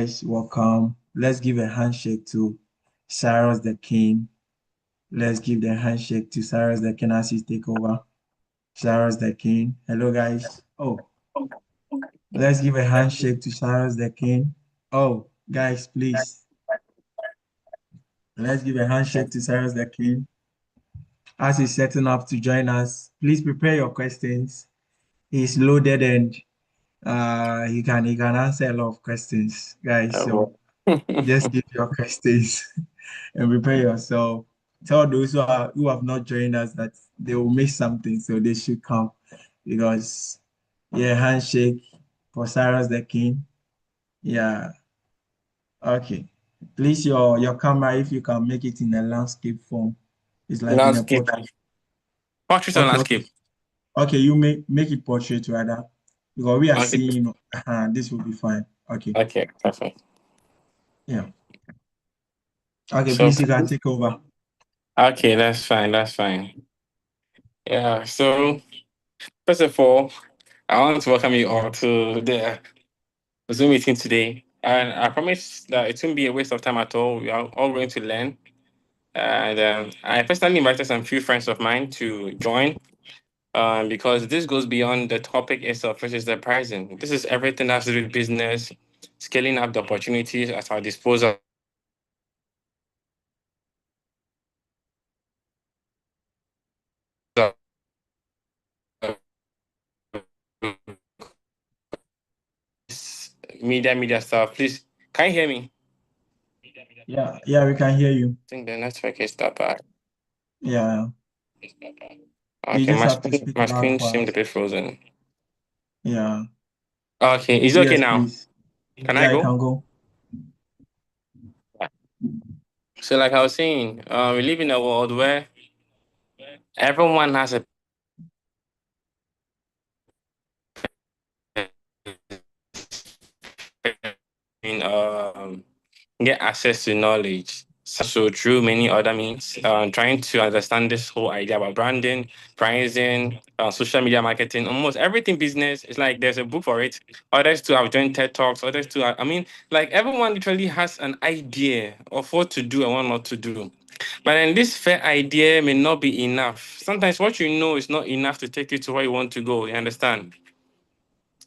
guys, welcome. Let's give a handshake to Cyrus the King. Let's give the handshake to Cyrus the King as he take over. Cyrus the King. Hello, guys. Oh, let's give a handshake to Cyrus the King. Oh, guys, please. Let's give a handshake to Cyrus the King as he's setting up to join us. Please prepare your questions. He's loaded and he can answer a lot of questions, guys. So just give your questions and prepare yourself. Tell those who have not joined us that they will miss something, so they should come because yeah, handshake for Cyrus the King. Yeah, okay. Please, your camera, if you can make it in a landscape form, it's like in a Landscape. portrait. Portrait or Okay, okay, landscape? okay. You make it portrait rather because we are Okay. seeing. This will be fine. Okay, Okay, perfect. yeah. Okay, So, please, you can take over. okay, that's fine. That's fine. Yeah. So, first of all, I want to welcome you all to the Zoom meeting today. And I promise that it won't be a waste of time at all. We are all going to learn. And I personally invited some few friends of mine to join because this goes beyond the topic itself, which is the pricing. This is everything that has to do with business, scaling up the opportunities at our disposal. Media stuff. Please, can you hear me? Yeah, yeah, we can hear you. I think the network is that bad. Yeah, you Okay, just my have to screen, speak my loud screen for seemed a us. bit frozen. Yeah. Okay, is it okay Yes, now? please. Can I Yeah, you go? can go. So, like I was saying, we live in a world where everyone has a get access to knowledge. So through many other means, trying to understand this whole idea about branding, pricing, social media marketing, almost everything business. It's like there's a book for it. Others too have joined TED Talks. Others too, I mean, like everyone literally has an idea of what to do and what not to do. But then this fair idea may not be enough. Sometimes what you know is not enough to take you to where you want to go. You understand?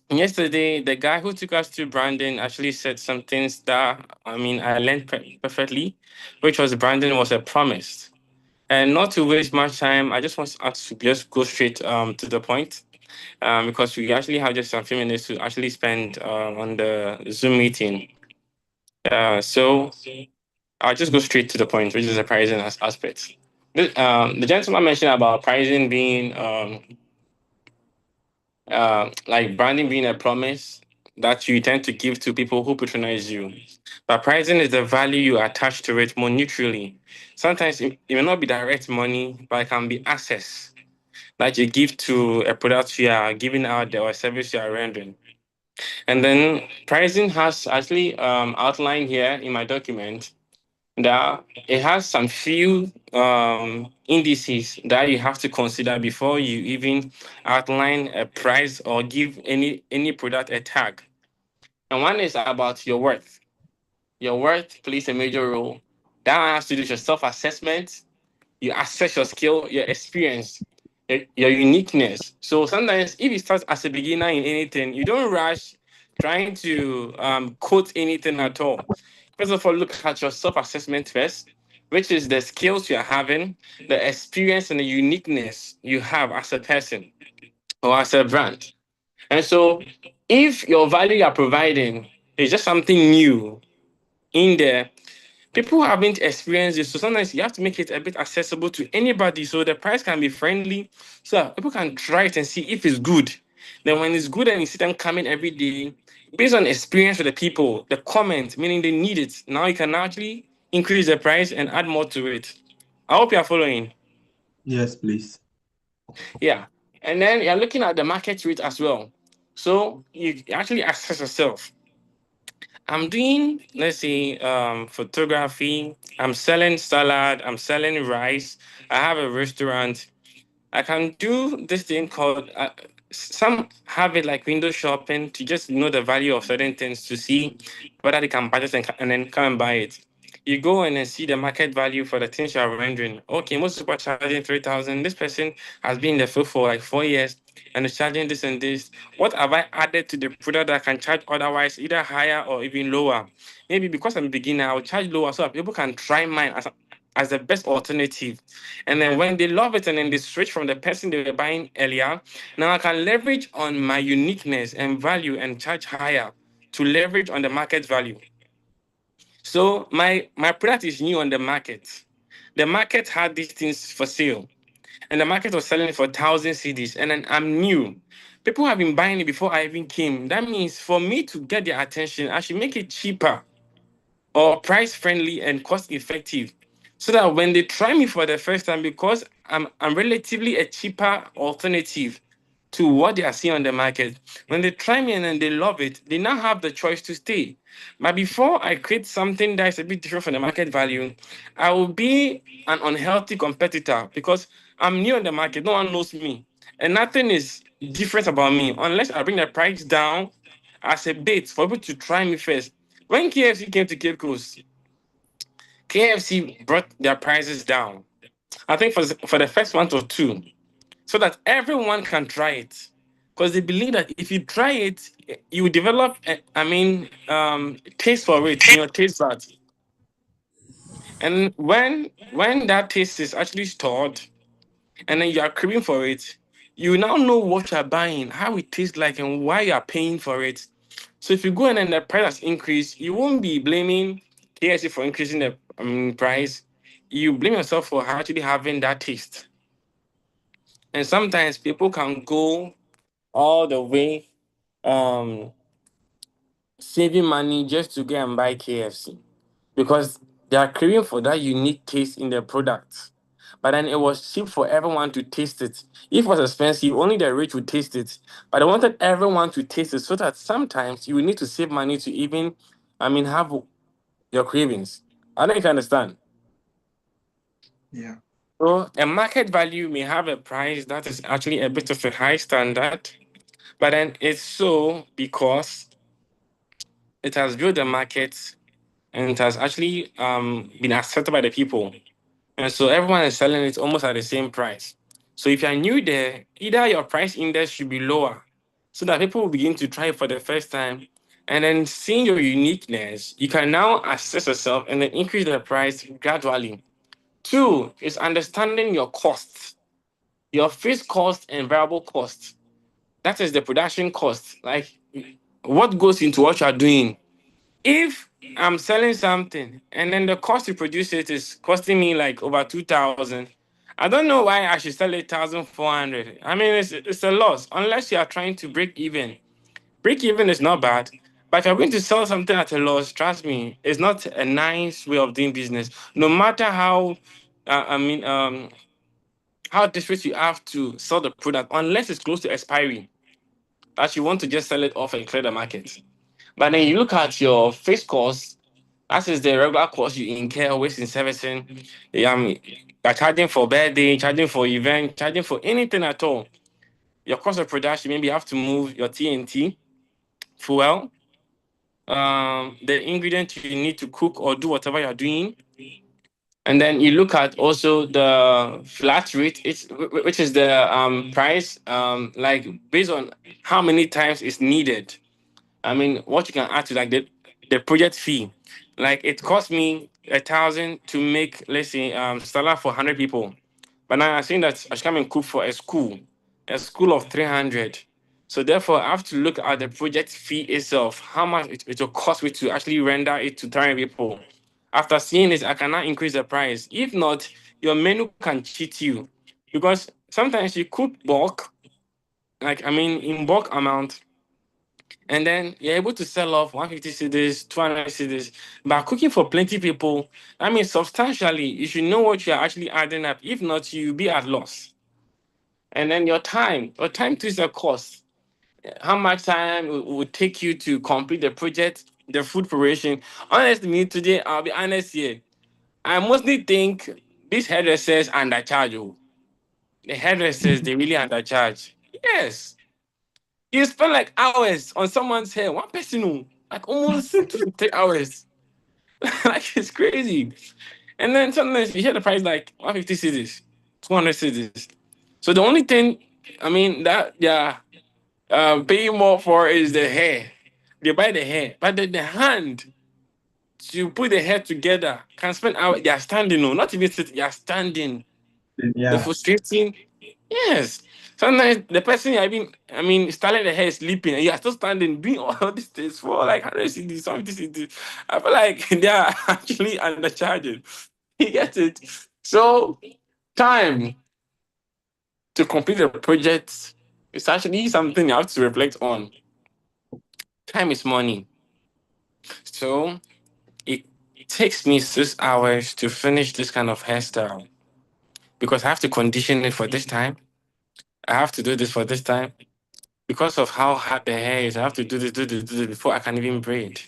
Yesterday, the guy who took us to Brandon actually said some things that I mean I learned perfectly, which was Brandon was a promise. And not to waste much time, I just want us to just go straight to the point, because we actually have just a few minutes to actually spend on the Zoom meeting. So I'll just go straight to the point, which is the pricing aspect. The gentleman mentioned about pricing being like branding being a promise that you tend to give to people who patronize you. But pricing is the value you attach to it more neutrally. Sometimes it may not be direct money, but it can be access that you give to a product you are giving out there or a service you are rendering. And then pricing has actually outlined here in my document that it has some few indices that you have to consider before you even outline a price or give any product a tag. And one is about your worth. Your worth plays a major role. That has to do with your self-assessment. You assess your skill, your experience, your uniqueness. So sometimes if you start as a beginner in anything, you don't rush trying to quote anything at all. First of all, look at your self-assessment first, which is the skills you're having, the experience and the uniqueness you have as a person or as a brand. And so if your value you're providing is just something new in there, people haven't experienced this. So sometimes you have to make it a bit accessible to anybody so the price can be friendly so that people can try it and see if it's good. Then when it's good and you see them coming every day, based on experience with the people, the comment, meaning they need it, now you can actually increase the price and add more to it. I hope you're following. Yes, please. Yeah. And then you're looking at the market rate as well. So you actually assess yourself. I'm doing, let's say, photography. I'm selling salad. I'm selling rice. I have a restaurant. I can do this thing called Some have it like window shopping to just know the value of certain things to see whether they can budget and then come and buy it. You go in and see the market value for the things you are rendering. Okay, most people are charging 3,000. This person has been in the field for like 4 years and is charging this and this. What have I added to the product that I can charge otherwise, either higher or even lower? Maybe because I'm a beginner, I'll charge lower so that people can try mine as the best alternative. And then when they love it and then they switch from the person they were buying earlier, now I can leverage on my uniqueness and value and charge higher to leverage on the market value. So my product is new on the market. The market had these things for sale, and the market was selling it for 1,000 CDs, and then I'm new. People have been buying it before I even came. That means for me to get their attention, I should make it cheaper or price friendly and cost effective, so that when they try me for the first time, because I'm relatively a cheaper alternative to what they are seeing on the market, when they try me and then they love it, they now have the choice to stay. But before I create something that is a bit different from the market value, I will be an unhealthy competitor because I'm new on the market, no one knows me, and nothing is different about me unless I bring the price down as a bait for people to try me first. When KFC came to Cape Coast, KFC brought their prices down. I think for the first month or two, so that everyone can try it, because they believe that if you try it, you will develop, taste for it in your taste buds. And when that taste is actually stored, and then you are craving for it, you now know what you are buying, how it tastes like, and why you are paying for it. So if you go in and the price has increased, you won't be blaming KFC for increasing the price. You blame yourself for actually having that taste. And sometimes people can go all the way, um, saving money just to go and buy KFC because they are craving for that unique taste in their product. But then it was cheap for everyone to taste it. If it was expensive, only the rich would taste it. But I wanted everyone to taste it so that sometimes you will need to save money to even, have your cravings. I don't know if you understand. Yeah. So a market value may have a price that is actually a bit of a high standard, but then it's so because it has built the market and it has actually been accepted by the people. And so everyone is selling it almost at the same price. So if you're new there, either your price index should be lower so that people will begin to try it for the first time. And then seeing your uniqueness, you can now assess yourself and then increase the price gradually. Two is understanding your costs, your fixed cost and variable cost. That is the production cost. Like what goes into what you're doing. If I'm selling something and then the cost to produce it is costing me like over 2,000, I don't know why I should sell it 1,400. I mean, it's a loss unless you are trying to break even. Break even is not bad, but if you're going to sell something at a loss, trust me, it's not a nice way of doing business. No matter uh, I mean, um, how desperate you have to sell the product, unless it's close to expiry, that you want to just sell it off and clear the market. But then you look at your fixed costs. That is the regular cost you incur always in servicing. You're charging for birthday, charging for event, charging for anything at all. Your cost of production, maybe you have to move your TNT, fuel, the ingredient you need to cook or do whatever you're doing. And then you look at also the flat rate, which is the price, like based on how many times it's needed. I mean, what you can add to like the project fee. Like it cost me 1,000 to make, let's say, salad for 100 people. But now I'm saying that I should come and cook for a school of 300. So therefore, I have to look at the project fee itself, how much it will cost me to actually render it to 300 people. After seeing this, I cannot increase the price. If not, your menu can cheat you because sometimes you cook bulk, in bulk amount, and then you're able to sell off 150 cedis, 200 cedis. But cooking for plenty people, I mean, substantially, you should know what you're actually adding up. If not, you'll be at loss. And then your time to is a cost. How much time it would take you to complete the project, the food preparation? Honestly, me today, I'll be honest here. I mostly think these hairdressers undercharge. Oh. The hairdressers, they really undercharge. Yes. You spend like hours on someone's hair. One person, like almost 2 to 3 hours. Like it's crazy. And then sometimes you hear the price like 150 cedis, 200 cedis. So the only thing, I mean, that yeah, paying more for is the hair. They buy the hair, but the hand to put the hair together can spend hours. They are standing, no, not even sitting. They are standing. The Yeah. frustrating, yes. Sometimes the person I mean, styling the hair is sleeping, and you are still standing doing all these things for like 100 CDs, 70 CDs. I feel like they are actually undercharging. You get it? So, time to complete a project is actually something you have to reflect on. Time is money. So, it takes me 6 hours to finish this kind of hairstyle because I have to condition it for this time. I have to do this for this time. Because of how hard the hair is, I have to do this before I can even braid.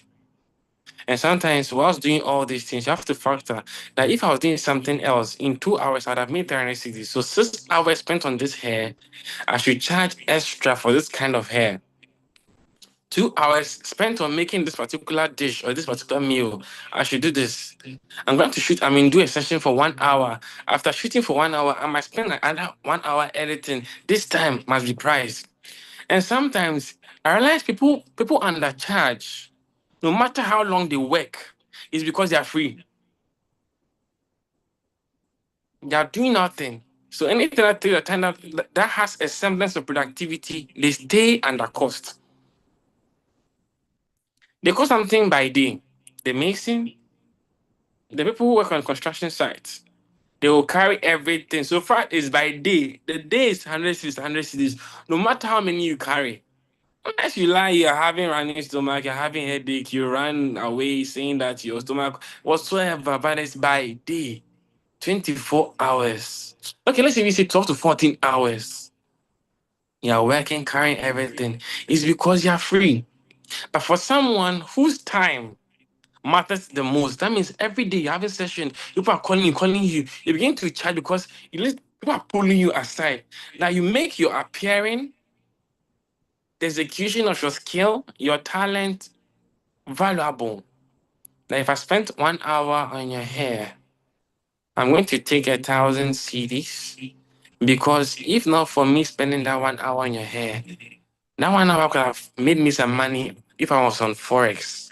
And sometimes, whilst doing all these things, you have to factor that if I was doing something else in 2 hours, I'd have made 360. So 6 hours spent on this hair, I should charge extra for this kind of hair. 2 hours spent on making this particular dish or this particular meal, I should do this. I'm going to shoot, I mean, do a session for 1 hour. After shooting for 1 hour, I might spend like another 1 hour editing. This time must be priced. And sometimes I realize people undercharge, no matter how long they work, is because they are free. They are doing nothing. So anything that takes a time that has a semblance of productivity, they stay under cost. They cost something by day. The mason, the people who work on construction sites, they will carry everything. So far is by day. The day is 100 cities, 100 cities. No matter how many you carry. Unless you lie, you're having running stomach, you're having headache, you run away saying that your stomach whatsoever, but it's by day, 24 hours. Okay, let's say we say 12 to 14 hours. You're working, carrying everything. It's because you're free. But for someone whose time matters the most, that means every day you're having session, people are calling you. You begin to charge because people are pulling you aside. Now you make your appearing, the execution of your skill, your talent, valuable. Now, if I spent 1 hour on your hair, I'm going to take 1,000 CDs because if not for me spending that 1 hour on your hair, that 1 hour could have made me some money if I was on Forex.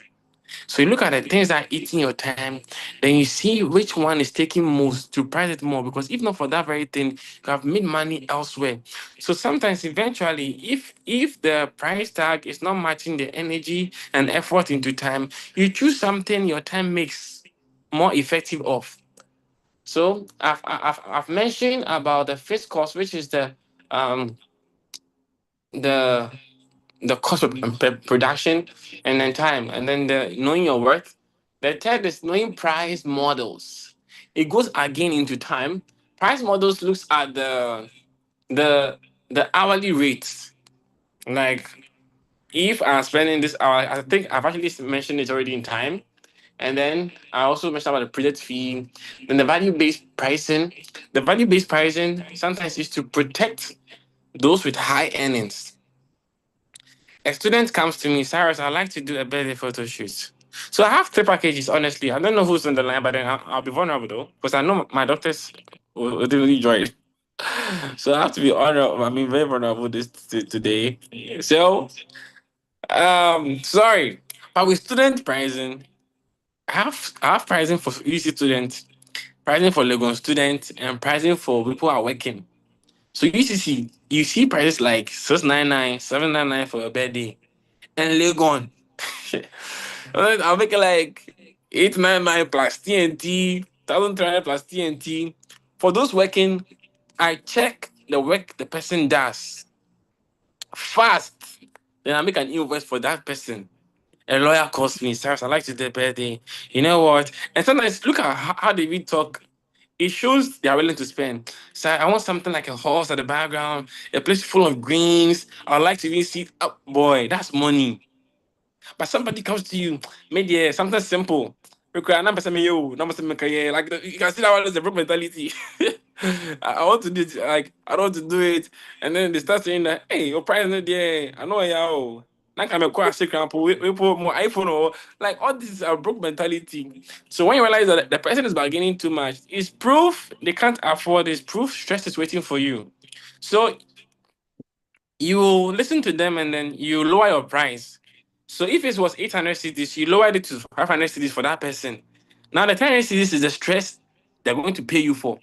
So you look at the things that are eating your time, then you see which one is taking most to price it more. Because if not for that very thing, you have made money elsewhere. So sometimes, eventually, if the price tag is not matching the energy and effort into time, you choose something your time makes more effective of. So I've mentioned about the fixed cost, which is um the the cost of production and then time and then the knowing your worth. The third is knowing price models. It goes again into time. Price models looks at the the hourly rates. Like if I'm spending this hour, I think I've actually mentioned it already in time. And then I also mentioned about the project fee, then the value-based pricing. The value-based pricing sometimes is to protect those with high earnings. A student comes to me, Cyrus, I'd like to do a birthday photo shoot. So I have 3 packages, honestly. I don't know who's on the line, but then I'll be vulnerable though, because I know my doctors will really enjoy it. So I have to be honorable. I mean, very vulnerable today. So, sorry, but with student pricing, I have pricing for UC students, pricing for Legon students, and pricing for people who are working. So UCC, you see prices like 699, 799 for a birthday, and Legon. I'll make it like 899 plus TNT, 1,300 plus TNT. For those working, I check the work the person does fast. Then I make an invoice for that person. A lawyer calls me, Cyrus, I like to do a birthday. You know what? And sometimes look at how they we talk. It shows they are willing to spend. So I want something like a horse at the background, a place full of greens. I'd like to even see up, boy, that's money. But somebody comes to you, maybe something simple. Like you can see that one is the broke mentality. I want to do it, like I don't want to do it, and then they start saying that, hey, your price not there. I know y'all. Like I'm a quite example, we put more iPhone or like all this is a broke mentality. So when you realize that the person is bargaining too much, it's proof they can't afford. It's proof stress is waiting for you. So you listen to them and then you lower your price. So if it was 800 cities, you lowered it to 500 cities for that person. Now the 1000 cities is the stress they're going to pay you for.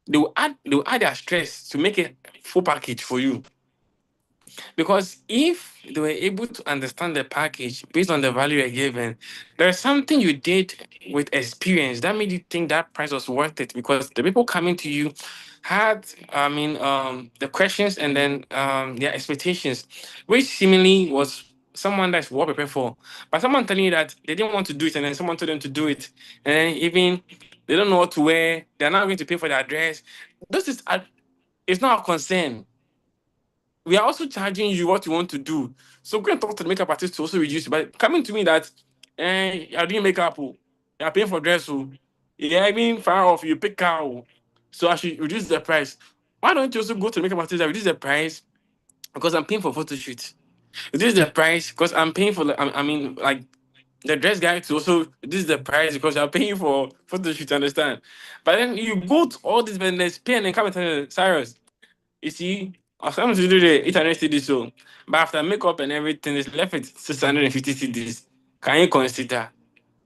They will add their stress to make a full package for you. Because if they were able to understand the package based on the value you're given, there's something you did with experience that made you think that price was worth it. Because the people coming to you had, the questions and then their expectations, which seemingly was someone that's well prepared for. But someone telling you that they didn't want to do it, and then someone told them to do it, and then even they don't know what to wear, they're not going to pay for their dress. This is, it's not a concern. We are also charging you what you want to do. So go and talk to the makeup artist to also reduce it. But coming to me that you're doing makeup, oh, you're paying for dress, oh, you're even far off, you pick car, oh, so I should reduce the price. Why don't you also go to the makeup artist and reduce the price because I'm paying for photo shoot? Reduce the price because I'm paying for like the dress guy to also reduce the price because you're paying for photo shoot, understand? But then you go to all these vendors, pay and then come and tell me, Cyrus, you see, I was coming to do the 800 CDs, so but after makeup and everything, it's left with 650 CDs. Can you consider?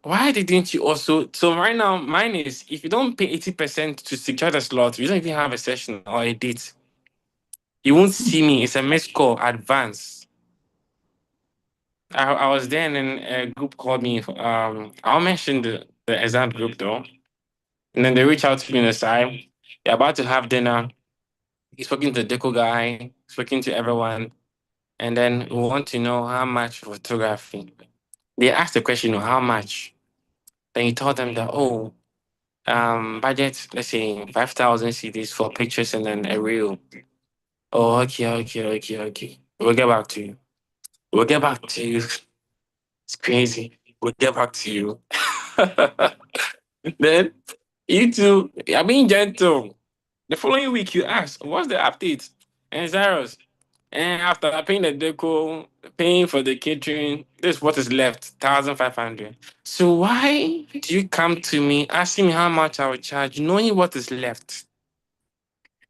Why didn't you also? So right now, mine is if you don't pay 80% to secure the slot, you don't even have a session or a date. You won't see me. It's a missed call, advance. I was there and then a group called me. I'll mention the exact group though. And then they reach out to me on the side. They're about to have dinner. He's speaking to the deco guy, speaking to everyone. And then we want to know how much for photography. They asked the question, how much? Then you told them that, budget, let's say 5,000 CDs for pictures and then a reel. Oh, okay. We'll get back to you. We'll get back to you. It's crazy. We'll get back to you. Then you two are being gentle. The following week, you ask, what's the update? And Zeros. And after paying the deco, paying for the catering, this is what is left, 1,500. So why do you come to me asking me how much I will charge, knowing what is left?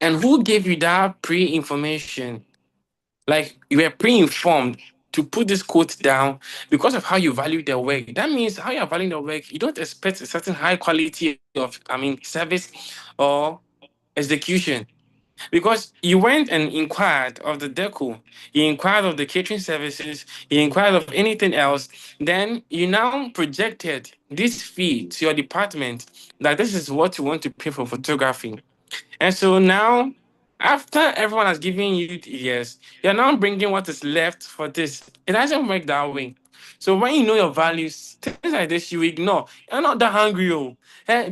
And who gave you that pre-information? Like you were pre-informed to put this quote down because of how you value the work. That means how you're valuing the work, you don't expect a certain high quality of, service or execution. Because you went and inquired of the deco, you inquired of the catering services, you inquired of anything else, then you now projected this fee to your department that this is what you want to pay for photography. And so now, after everyone has given you the yes, you're now bringing what is left for this. It doesn't work that way. So when you know your values, things like this you ignore. You're not that hungry, oh.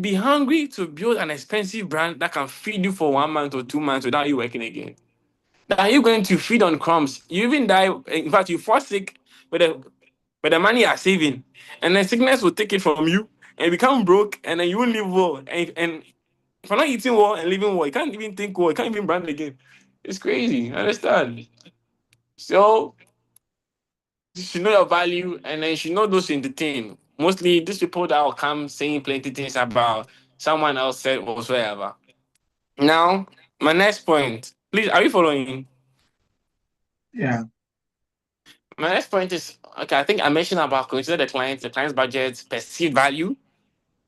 Be hungry to build an expensive brand that can feed you for 1 month or 2 months without you working again. That are you going to feed on crumbs? You even die. In fact, you fall sick with the money you're saving, and then sickness will take it from you and you become broke, and then you won't live well. And if you're not eating well and living well, you can't even think well, you can't even brand again. It's crazy. I understand. So you should know your value and then you should know those in the team. Mostly these people that will come saying plenty things about someone else said or whatsoever. Now, my next point. Please, are you following? Yeah. My next point is okay, I think I mentioned about consider the client's budget, perceived value,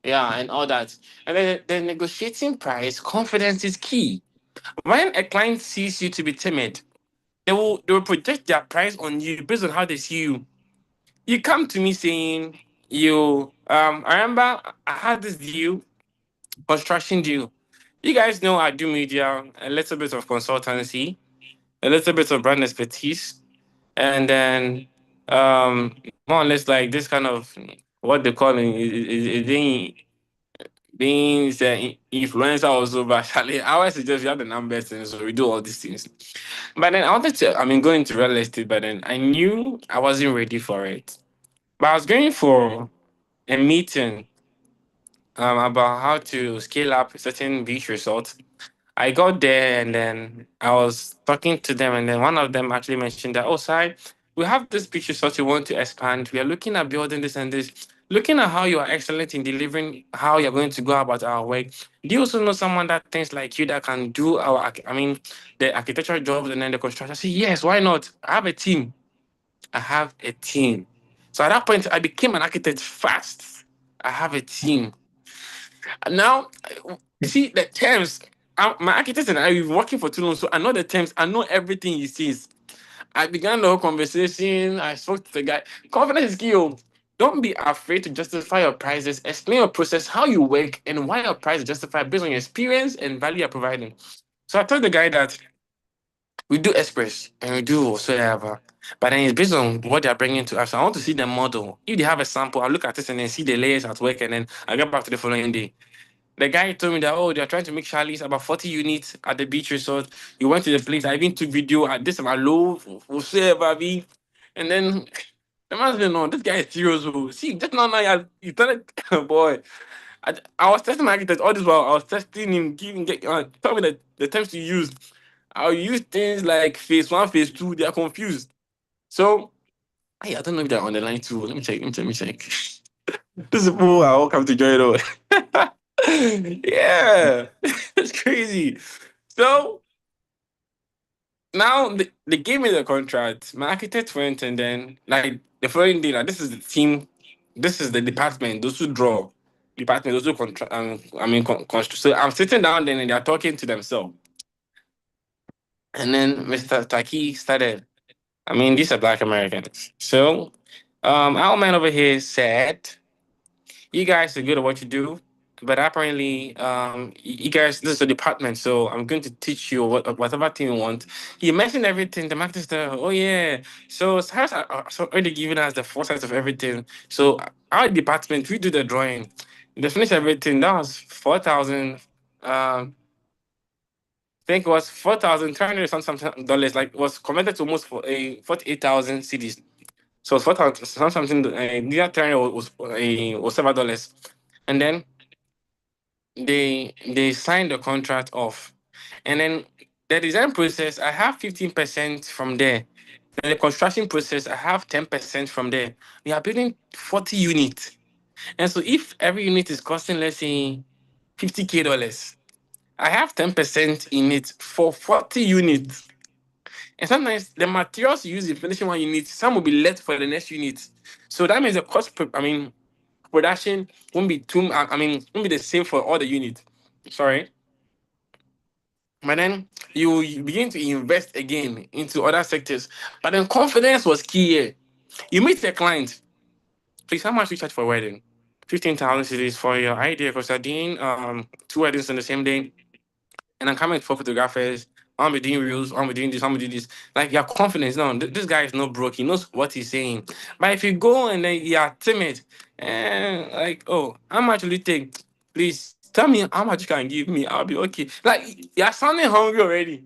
yeah, and all that. And then the negotiating price, confidence is key. When a client sees you to be timid, they will project their price on you based on how they see you. You come to me saying I remember I had this deal, construction deal. You guys know I do media, a little bit of consultancy, a little bit of brand expertise, and then more or less like this kind of what they call it is being influencer also, but actually I always suggest you have the numbers and so we do all these things. But then I wanted to, go into real estate, but then I knew I wasn't ready for it. But I was going for a meeting about how to scale up certain beach resorts. I got there and then I was talking to them, and then one of them actually mentioned that, oh, sorry, we have this beach resort we want to expand. We are looking at building this and this. Looking at how you are excellent in delivering, how you're going to go about our work. Do you also know someone that thinks like you that can do the architectural jobs and then the construction? I said, yes, why not? I have a team. I have a team. So at that point, I became an architect fast. I have a team. Now, see the terms. My architect and I, we've been working for too long, so I know the terms. I know everything he says. I began the whole conversation. I spoke to the guy. Confidence is key. Oh. Don't be afraid to justify your prices. Explain your process, how you work, and why your price is justified based on your experience and value you're providing. So I told the guy that we do express and we do whatsoever, but then it's based on what they're bringing to us. So I want to see the model. If they have a sample, I'll look at it and then see the layers at work, and then I get back to the following day. The guy told me that, oh, they're trying to make chalets, about 40 units at the beach resort. You went to the place. I even took video at this my low whatsoever be. And then the man said, no, this guy is serious. Oh. See, just now you started boy. I was testing my architect all this while. I was testing him, tell me the terms to use. I'll use things like phase one, phase two, they are confused. So hey, I don't know if they're on the line too. Let me check. Let me check. This is who I all come to join though. Yeah, it's crazy. So now they gave me the contract. My architect went, and then like the following day, like this is the team, this is the department, those who draw, department, those who contract. Construct. So I'm sitting down there, and they're talking to themselves. And then Mr. Taki started. These are Black Americans. So, our man over here said, "You guys are good at what you do, but apparently, you guys, this is a department, so I'm going to teach you whatever thing you want." He mentioned everything. The market stuff. Oh yeah. So Cyrus so already giving us the foresight of everything. So our department, we do the drawing. They finish everything. That was 4,000. I think it was 4,300 something dollars. Like it was converted to almost for a 48,000 CDs. So it's 4,000 something. Near 300 was $7, and then they signed the contract off, and then the design process I have 15% from there. Then the construction process I have 10% from there. We are building 40 units, and so if every unit is costing, let's say, $50K, I have 10% in it for 40 units. And sometimes the materials you use in finishing one unit, some will be left for the next unit. So that means the production won't be won't be the same for all the units. Sorry. But then you begin to invest again into other sectors. But then confidence was key here. You meet the client. Please, how much we charge for a wedding? 15,000 cities for your idea because you're doing two weddings on the same day. And I'm coming for photographers. I'm be doing reels. I'm be doing this. I'm be doing this. Like your confidence. No, this guy is not broke. He knows what he's saying. But if you go and then you are timid, and like, oh, how much will you take? Please tell me how much you can give me. I'll be okay. Like you're sounding hungry already.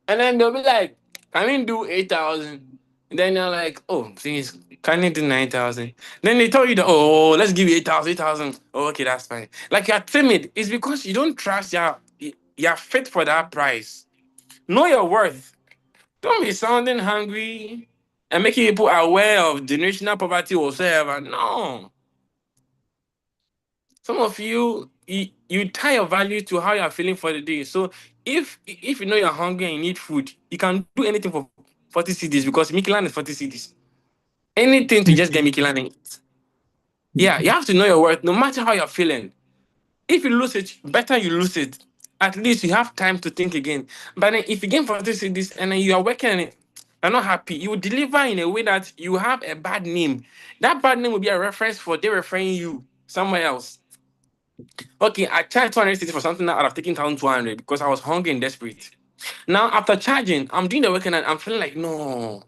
And then they'll be like, can we do 8,000? Then you're like, oh, please, can you do 9,000? Then they tell you that, oh, let's give you 8,000, 8,000. Oh, okay, that's fine. Like you're timid. It's because you don't trust you're fit for that price. Know your worth. Don't be sounding hungry and making people aware of generational poverty whatsoever. No. Some of you tie your value to how you're feeling for the day. So if you know you're hungry and you need food, you can do anything for 40 CDs because Mikilan is 40 CDs. Anything to just get Mikilan in it. Yeah, you have to know your worth no matter how you're feeling. If you lose it, better you lose it. At least you have time to think again. But then if you gain 40 CDs and then you are working on it, you're not happy, you will deliver in a way that you have a bad name. That bad name will be a reference for they referring you somewhere else. Okay, I charged 260 for something that I'd have taken 1,200 because I was hungry and desperate. Now, after charging, I'm doing the work and I'm feeling like, no,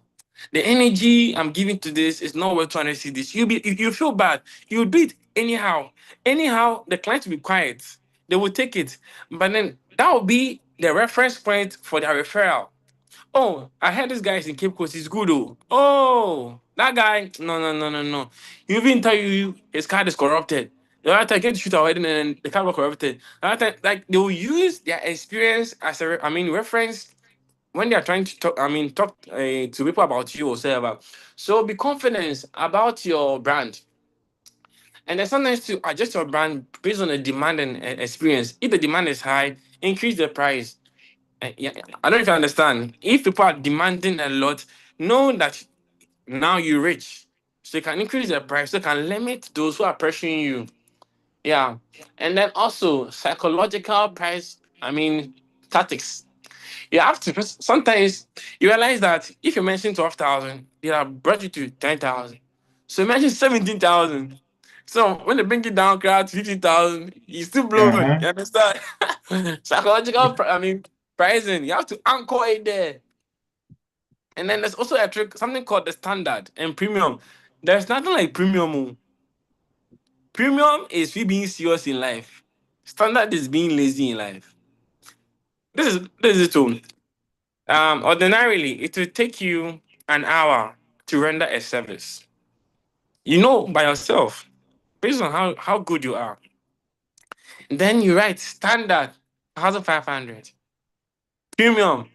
the energy I'm giving to this is not worth 200 CDs. You feel bad. You do it anyhow. Anyhow, the client will be quiet. They will take it. But then that will be the reference point for their referral. Oh, I heard this guy is in Cape Coast. He's good, oh. Oh, that guy, no. He even tell you his card is corrupted. The other time, get to shoot our wedding and they can't work or everything. The other time, like they will use their experience as reference when they are trying to talk. Talk to people about you or whatever. So be confident about your brand, and then sometimes to adjust your brand based on the demand and experience. If the demand is high, increase the price. Yeah, I don't know if you understand. If people are demanding a lot, know that now you're rich, so you can increase the price. So you can limit those who are pressuring you. Yeah. And then also psychological price, tactics. You have to sometimes you realize that if you mention 12,000, they have brought you to 10,000. So imagine 17,000. So when they bring it down, crowd 50,000, you still blow it. Uh-huh. You understand? Psychological, pricing. You have to anchor it there. And then there's also a trick, something called the standard and premium. There's nothing like premium. Oh. Premium is we being serious in life. Standard is being lazy in life. This is it too. Ordinarily, it will take you an hour to render a service. You know by yourself, based on how good you are. Then you write standard 1,500, premium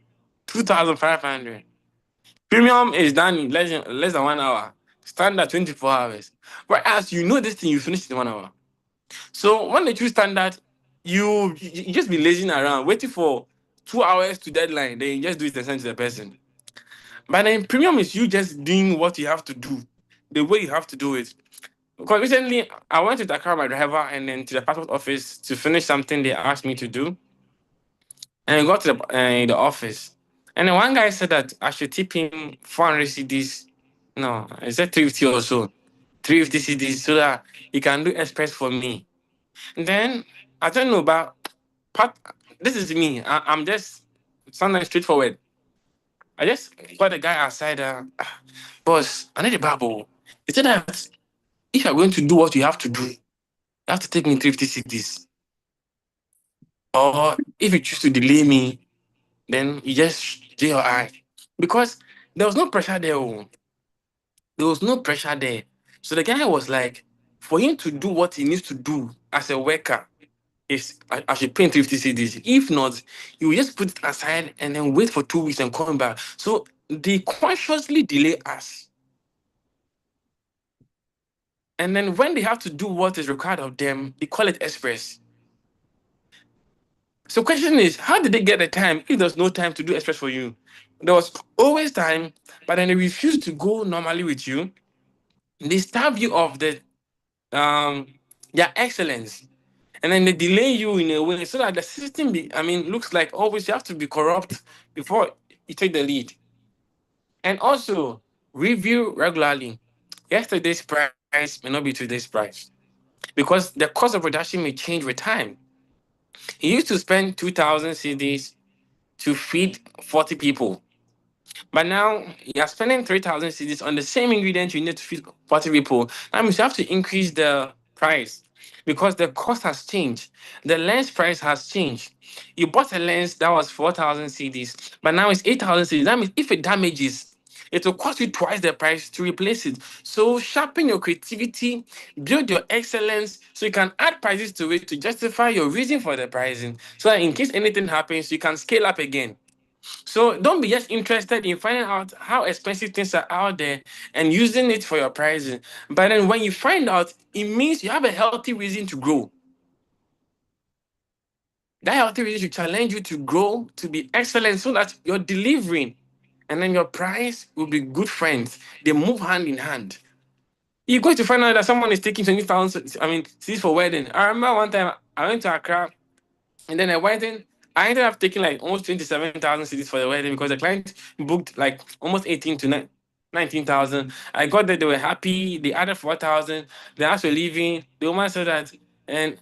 2,500. Premium is done in less than 1 hour. Standard 24 hours. Whereas you know this thing you finish in 1 hour. So when they choose standard, you just be lazing around, waiting for 2 hours to deadline. Then you just do it and send to the person. But then premium is you just doing what you have to do, the way you have to do it. Because recently I went to Dakar my driver and then to the passport office to finish something they asked me to do, and I got to the office, and then one guy said that I should tip him 400 CDs. No, I said 350 or so, 350 CDs, so that he can do express for me. And then I don't know about part. This is me. I'm just sometimes straightforward. I just got the guy outside. Boss, I need a Bible. He said that if you're going to do what you have to do, you have to take me 350 cities. Or if you choose to delay me, then you just do your eye. Because there was no pressure there. Oh. There was no pressure there. So the guy was like, for him to do what he needs to do as a worker, is I should pay him 50 CDs. If not, you will just put it aside and then wait for 2 weeks and come back. So they consciously delay us. And then when they have to do what is required of them, they call it express. So question is, how did they get the time if there's no time to do express for you? There was always time, but then they refused to go normally with you. They starve you of um their excellence. And then they delay you in a way so that the system looks like always you have to be corrupt before you take the lead. And also review regularly. Yesterday's price may not be today's price because the cost of production may change with time. You used to spend 2,000 CDs to feed 40 people. But now you're spending 3,000 CDs on the same ingredient you need to feed 40 people. That means you have to increase the price because the cost has changed. The lens price has changed. You bought a lens that was 4,000 CDs, but now it's 8,000 CDs. That means if it damages, it will cost you twice the price to replace it. So sharpen your creativity, build your excellence, so you can add prices to it to justify your reason for the pricing. So that in case anything happens, you can scale up again. So don't be just interested in finding out how expensive things are out there and using it for your pricing. But then when you find out, it means you have a healthy reason to grow. That healthy reason should challenge you to grow, to be excellent, so that you're delivering. And then your price will be good friends. They move hand in hand. You're going to find out that someone is taking 20,000, seats for wedding. I remember one time I went to Accra and then I ended up taking like almost 27,000 cities for the wedding because the client booked like almost 18 to 19,000. I got there, they were happy. They added 4,000. They asked for leaving. The woman said that, and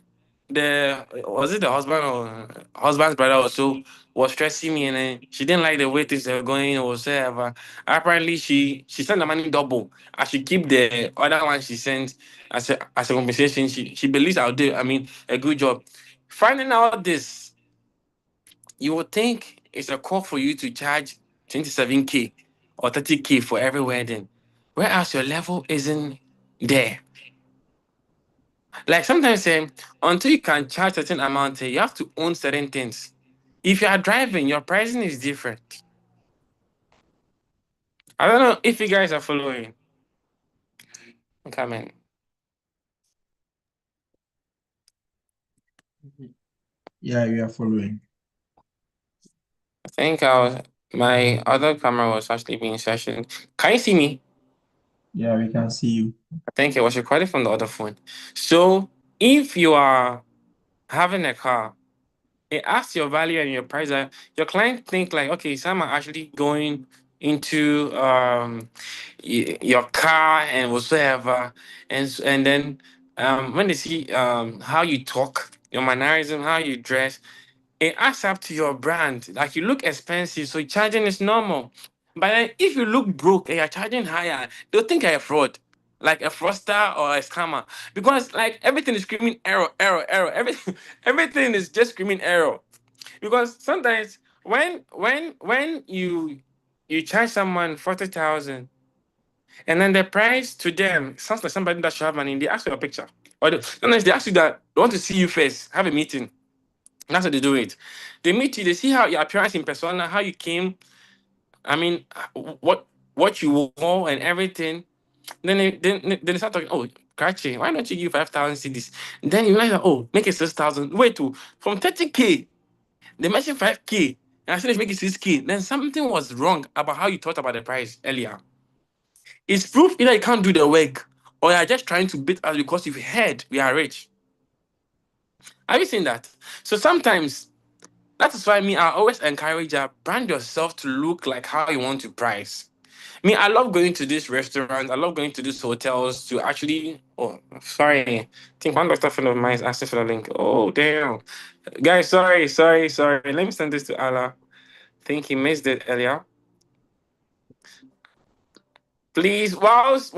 was it the husband or husband's brother also was stressing me, and then she didn't like the way things were going or whatever. Apparently, she sent the money double. I should keep the other one she sent as a compensation. She believes I'll do. A good job. Finding out this, you would think it's a call for you to charge 27K or 30K for every wedding, whereas your level isn't there. Like sometimes until you can charge certain amount, you have to own certain things. If you are driving, your pricing is different. I don't know if you guys are following. Come in. Yeah, we are following. I think my other camera was actually being session. Can you see me? Yeah, we can see you. I think it was recorded from the other phone. So if you are having a car, it asks your value and your price. Your client think like, okay, some are actually going into your car and whatsoever, and then when they see how you talk, your mannerism, how you dress, it adds up to your brand. Like you look expensive, so charging is normal. But then if you look broke and you're charging higher, they'll think you're a fraud, like a fraudster or a scammer, because like everything is screaming error, error, error. Everything, everything is just screaming error. Because sometimes when you charge someone 40,000, and then the price to them sounds like somebody that should have money, they ask for your picture, or sometimes they ask you that they want to see you first, have a meeting. That's how they do it. They meet you, they see how your appearance in persona, how you came. I mean, what you wore and everything. Then they start talking. Oh, Krachi, why don't you give 5,000 CDs? Then you realize, oh, make it 6,000. Wait, from 30K, they mentioned 5K, and I said, let's make it 6K. Then something was wrong about how you thought about the price earlier. It's proof either you can't do the work or you're just trying to beat us because you've heard we are rich. Have you seen that? So sometimes that is why me, I always encourage you brand yourself to look like how you want to price. Me, I love going to these restaurants. I love going to these hotels to actually. Oh, sorry. I think one doctor friend of mine is asking for the link. Oh, damn. Guys, sorry. Let me send this to Allah. I think he missed it earlier. Please, whilst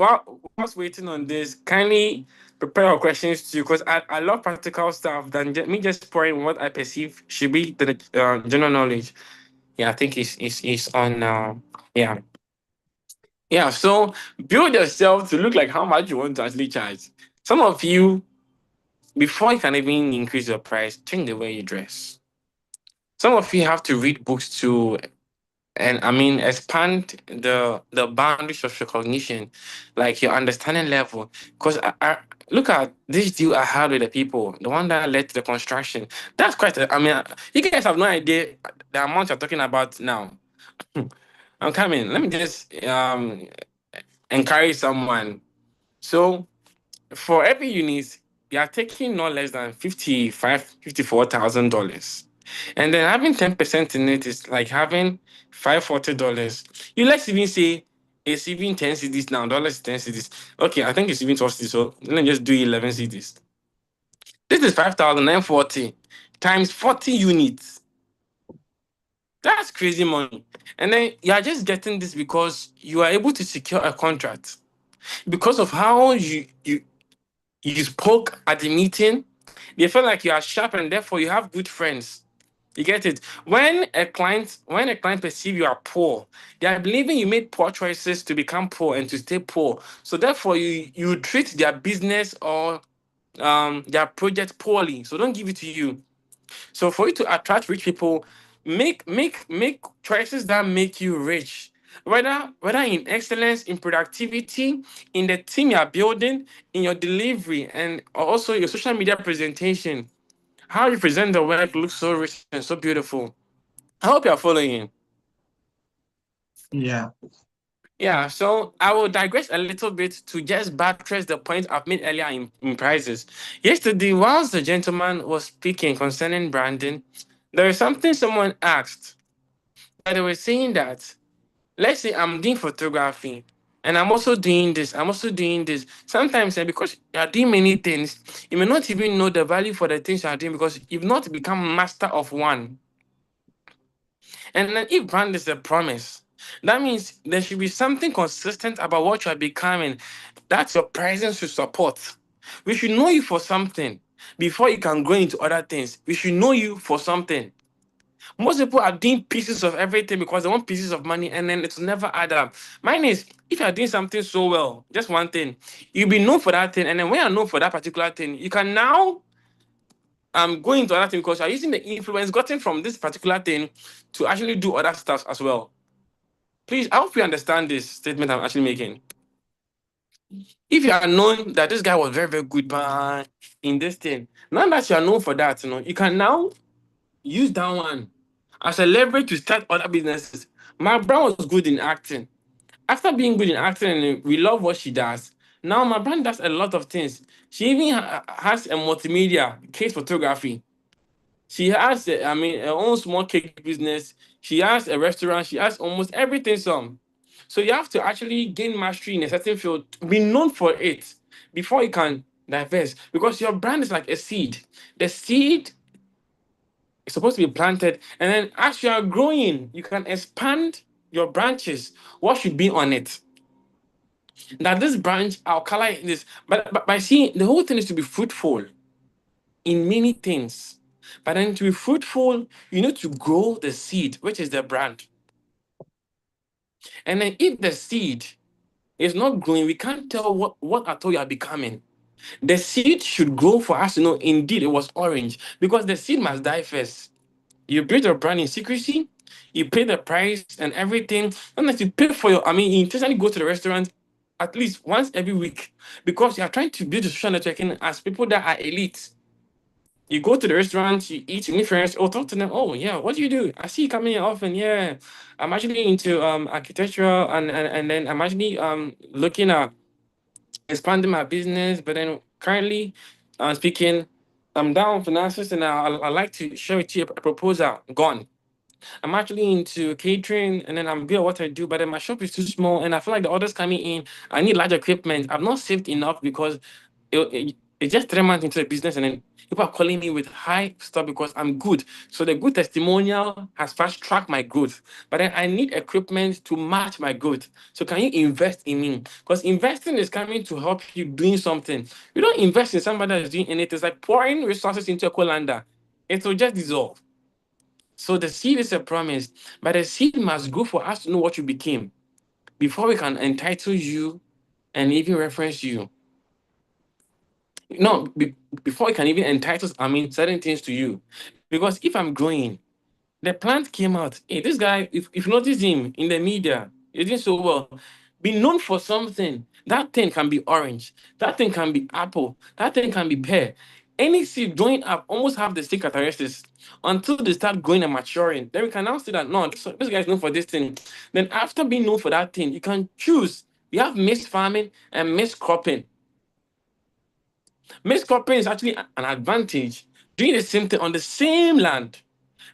waiting on this, kindly prepare your questions too, because I love practical stuff than me just pouring what I perceive should be the general knowledge. Yeah, I think it's on now. Yeah. Yeah. So build yourself to look like how much you want to actually charge. Some of you, before you can even increase your price, change the way you dress. Some of you have to read books to, and I mean expand the boundaries of your cognition, like your understanding level. Because I look at this deal I had with the people, the one that led to the construction. That's quite. I mean, you guys have no idea the amount you're talking about now. I'm coming. Let me just encourage someone. So for every unit, you are taking no less than $54,000. And then having 10% in it is like having $540. You let's even say it's even 10 CDs now, dollars 10 CDs. Okay, I think it's even 12 CDs. So let me just do 11 CDs. This is 5,940 times 40 units. That's crazy money. And then you are just getting this because you are able to secure a contract. Because of how you spoke at the meeting, they feel like you are sharp and therefore you have good friends. You get it? When a client perceive you are poor, they are believing you made poor choices to become poor and to stay poor. So therefore you treat their business or their project poorly. So don't give it to you. So for you to attract rich people, make choices that make you rich. Whether in excellence, in productivity, in the team you are building, in your delivery, and also your social media presentation. How you present the work looks so rich and so beautiful. I hope you're following. Yeah. Yeah, so I will digress a little bit to just buttress the point I've made earlier in prices. Yesterday, whilst the gentleman was speaking concerning branding, there is something someone asked. They were saying that, let's say I'm doing photography and I'm also doing this, I'm also doing this. Sometimes because you are doing many things, you may not even know the value for the things you are doing because you've not become master of one. And then if brand is a promise, that means there should be something consistent about what you are becoming. That's your presence to support. We should know you for something before you can go into other things. We should know you for something. Most people are doing pieces of everything because they want pieces of money and then it's never add up. Mine is if you are doing something so well, just one thing, you'll be known for that thing, and then when you're known for that particular thing, you can now go into other thing because you're using the influence gotten from this particular thing to actually do other stuff as well. Please, I hope you understand this statement I'm actually making. If you are known that this guy was very, very good in this thing, now that you are known for that, you can now use that one as a leverage to start other businesses. My brand was good in acting. After being good in acting and we love what she does, now my brand does a lot of things. She even has a multimedia case photography. She has, her own small cake business. She has a restaurant. She has almost everything. So you have to actually gain mastery in a certain field, be known for it before you can divest. Because your brand is like a seed. The seed is supposed to be planted, and then as you are growing, you can expand your branches. What should be on it? That this branch, I'll color this. But by seeing the whole thing is to be fruitful in many things. But then to be fruitful, you need to grow the seed, which is the brand. And then if the seed is not growing, we can't tell what at all you are becoming. The seed should grow for us to know indeed it was orange because the seed must die first. You build your brand in secrecy, you pay the price and everything. Unless you pay for you intentionally go to the restaurant at least once every week because you are trying to build a social networking as people that are elite. You go to the restaurant, you eat, you meet friends, or talk to them. Oh, yeah, what do you do? I see you coming here often. Yeah, I'm actually into architecture, and then I'm actually looking at expanding my business. But then currently, speaking, I'm down on finances, and I like to share with you a proposal. Gone. I'm actually into catering and then I'm good at what I do, but then my shop is too small and I feel like the orders coming in, I need large equipment. I've not saved enough because it's just 3 months into the business and then people are calling me with high stuff because I'm good. So the good testimonial has fast tracked my growth, but then I need equipment to match my growth. So can you invest in me? Because investing is coming to help you doing something. You don't invest in somebody that is doing anything. It's like pouring resources into a colander. It will just dissolve. So the seed is a promise, but the seed must grow for us to know what you became before we can entitle you and even reference you. No, before we can even entitle, certain things to you. Because if I'm growing, the plant came out. Hey, this guy, if you notice him in the media, he's doing so well. Be known for something. That thing can be orange. That thing can be apple. That thing can be pear. Any seed growing up almost have the same characteristics until they start growing and maturing. Then we can now see that no, this guy is known for this thing. Then after being known for that thing, you can choose. You have mixed farming and mixed cropping. Mixed cropping is actually an advantage. Doing the same thing on the same land.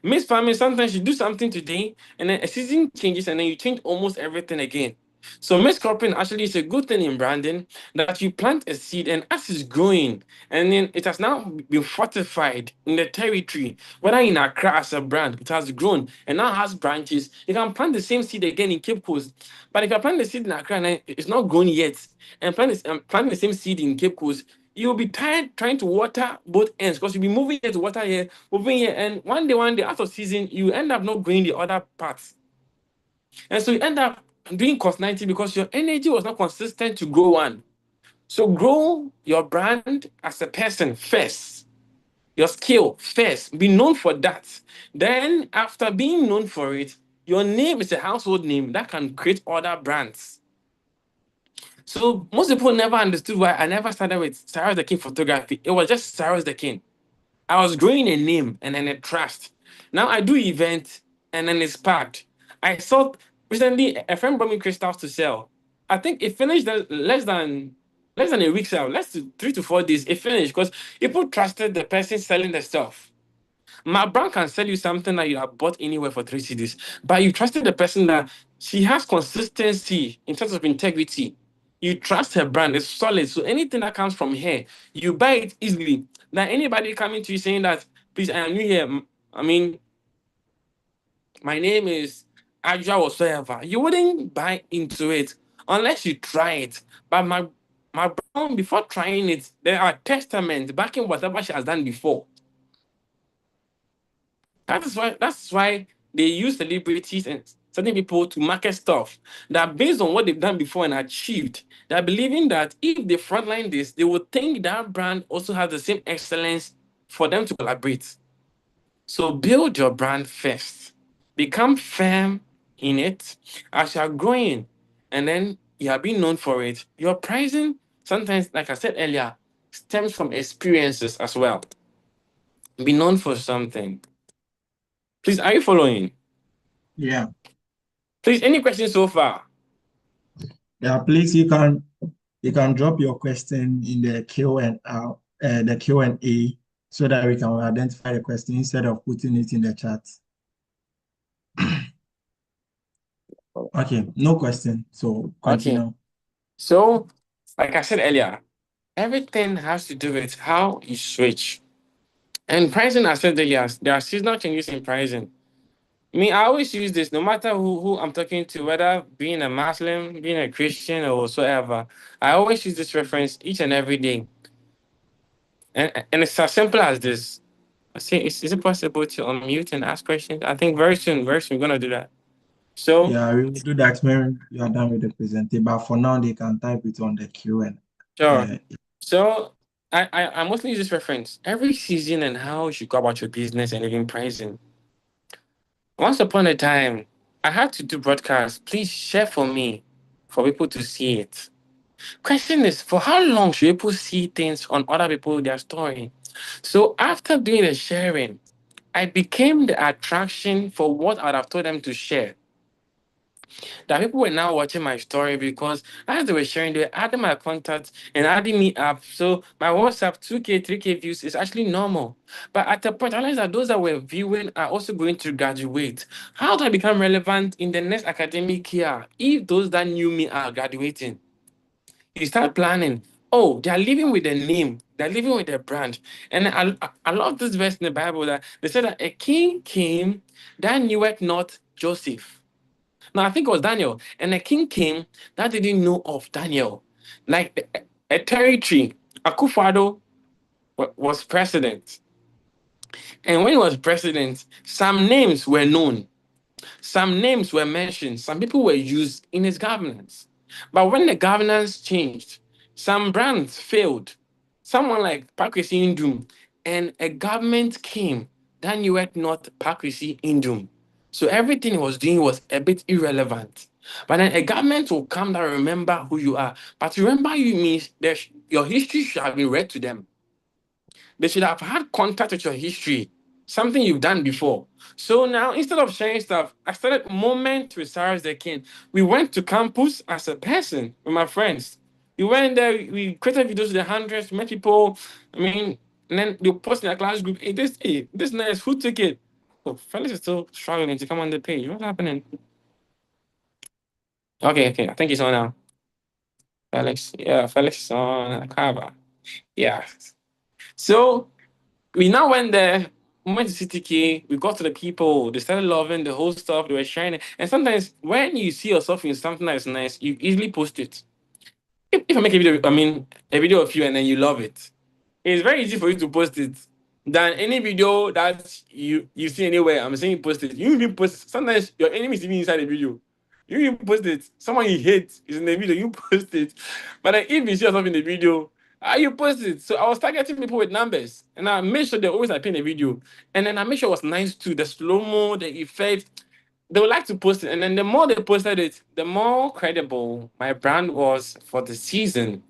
Mixed farming, sometimes you do something today and then a season changes and then you change almost everything again. So mixed cropping actually is a good thing in branding that you plant a seed and as it's growing and then it has now been fortified in the territory, whether in Accra as a brand, it has grown and now has branches. You can plant the same seed again in Cape Coast. But if you plant the seed in Accra and then it's not grown yet and plant the same seed in Cape Coast, you'll be tired trying to water both ends because you'll be moving here to water here, moving here, and one day, out of season, you end up not growing the other parts. And so you end up doing cost 90 because your energy was not consistent to grow one. So grow your brand as a person first, your skill first, be known for that. Then, after being known for it, your name is a household name that can create other brands. So most people never understood why I never started with Cyrus the King photography. It was just Cyrus the King. I was growing a name and then a trust. Now I do events and then it's packed. I saw recently a friend brought me crystals to sell. I think it finished less than a week sale, less than 3 to 4 days. It finished because people trusted the person selling the stuff. My brand can sell you something that you have bought anywhere for 3 CDs, but you trusted the person that she has consistency in terms of integrity. You trust her brand, it's solid. So anything that comes from her, you buy it easily. Now, anybody coming to you saying that, please, I am new here. I mean, my name is Aja whatsoever. You wouldn't buy into it unless you try it. But my brand, before trying it, there are testaments backing whatever she has done before. That's why they use celebrities and certain people to market stuff that based on what they've done before and achieved, they're believing that if they frontline this, they would think that brand also has the same excellence for them to collaborate. So build your brand first. Become firm in it as you are growing, and then you are being known for it. Your pricing sometimes, like I said earlier, stems from experiences as well. Be known for something. Please, are you following? Yeah. Please, any questions so far? Yeah, please you can drop your question in the Q&A so that we can identify the question instead of putting it in the chat. Okay, no question. So Okay. continue. So, like I said earlier, everything has to do with how you switch. And pricing, I said earlier, there are seasonal changes in pricing. Me, I always use this no matter who I'm talking to, whether being a Muslim, being a Christian, or whatsoever. I always use this reference each and every day. And it's as simple as this. I say, is it possible to unmute and ask questions? I think very soon, we're going to do that. So, Yeah, we will do that when you are done with the presentation. But for now, they can type it on the Q&A. sure. Uh, So, I mostly use this reference every season and how you should go about your business and even pricing. Once upon a time, I had to do broadcasts. Please share for me for people to see it. Question is, for how long should people see things on other people, their story? So after doing the sharing, I became the attraction for what I'd have told them to share. That people were now watching my story because as they were sharing, they were adding my contacts and adding me up. So my WhatsApp 2K, 3K views is actually normal. But at the point, I realized that those that were viewing are also going to graduate. How do I become relevant in the next academic year if those that knew me are graduating? You start planning. Oh, they are living with a name. They're living with a brand. And I love this verse in the Bible that they said that a king came that knew it not Joseph. Now, I think it was Daniel. And a king came that didn't know of Daniel. Like a territory. Akufado was president. And when he was president, some names were known. Some names were mentioned, some people were used in his governance. But when the governance changed, some brands failed. Someone like Pakwesi Indum, and a government came that knew it not Pakwesi Indum. So everything he was doing was a bit irrelevant. But then a government will come that remember who you are. But to remember you means that your history should have been read to them. They should have had contact with your history, something you've done before. So now, instead of sharing stuff, I started Moment with Cyrus the King. We went to campus as a person with my friends. We went there, we created videos with the hundreds, met people. I mean, and then they post in a class group, hey, this nice, who took it? Oh, Felix is still struggling to come on the page. What's happening? Okay, I think he's on now. Felix is on cover. Yeah. So we now went there, we went to CTK, we got to the people, they started loving the whole stuff, they were sharing it. And sometimes when you see yourself in something that's nice, you easily post it. If I make a video, I mean, a video of you and then you love it, it's very easy for you to post it than any video that you see anywhere. I'm saying post it. You even post, sometimes your enemy is even inside the video. You even post it. Someone you hate is in the video, you post it. But then if you see yourself in the video, you post it. So I was targeting people with numbers. And I made sure they always appear in the video. And then I made sure it was nice too. The slow-mo, the effect. They would like to post it. And then the more they posted it, the more credible my brand was for the season.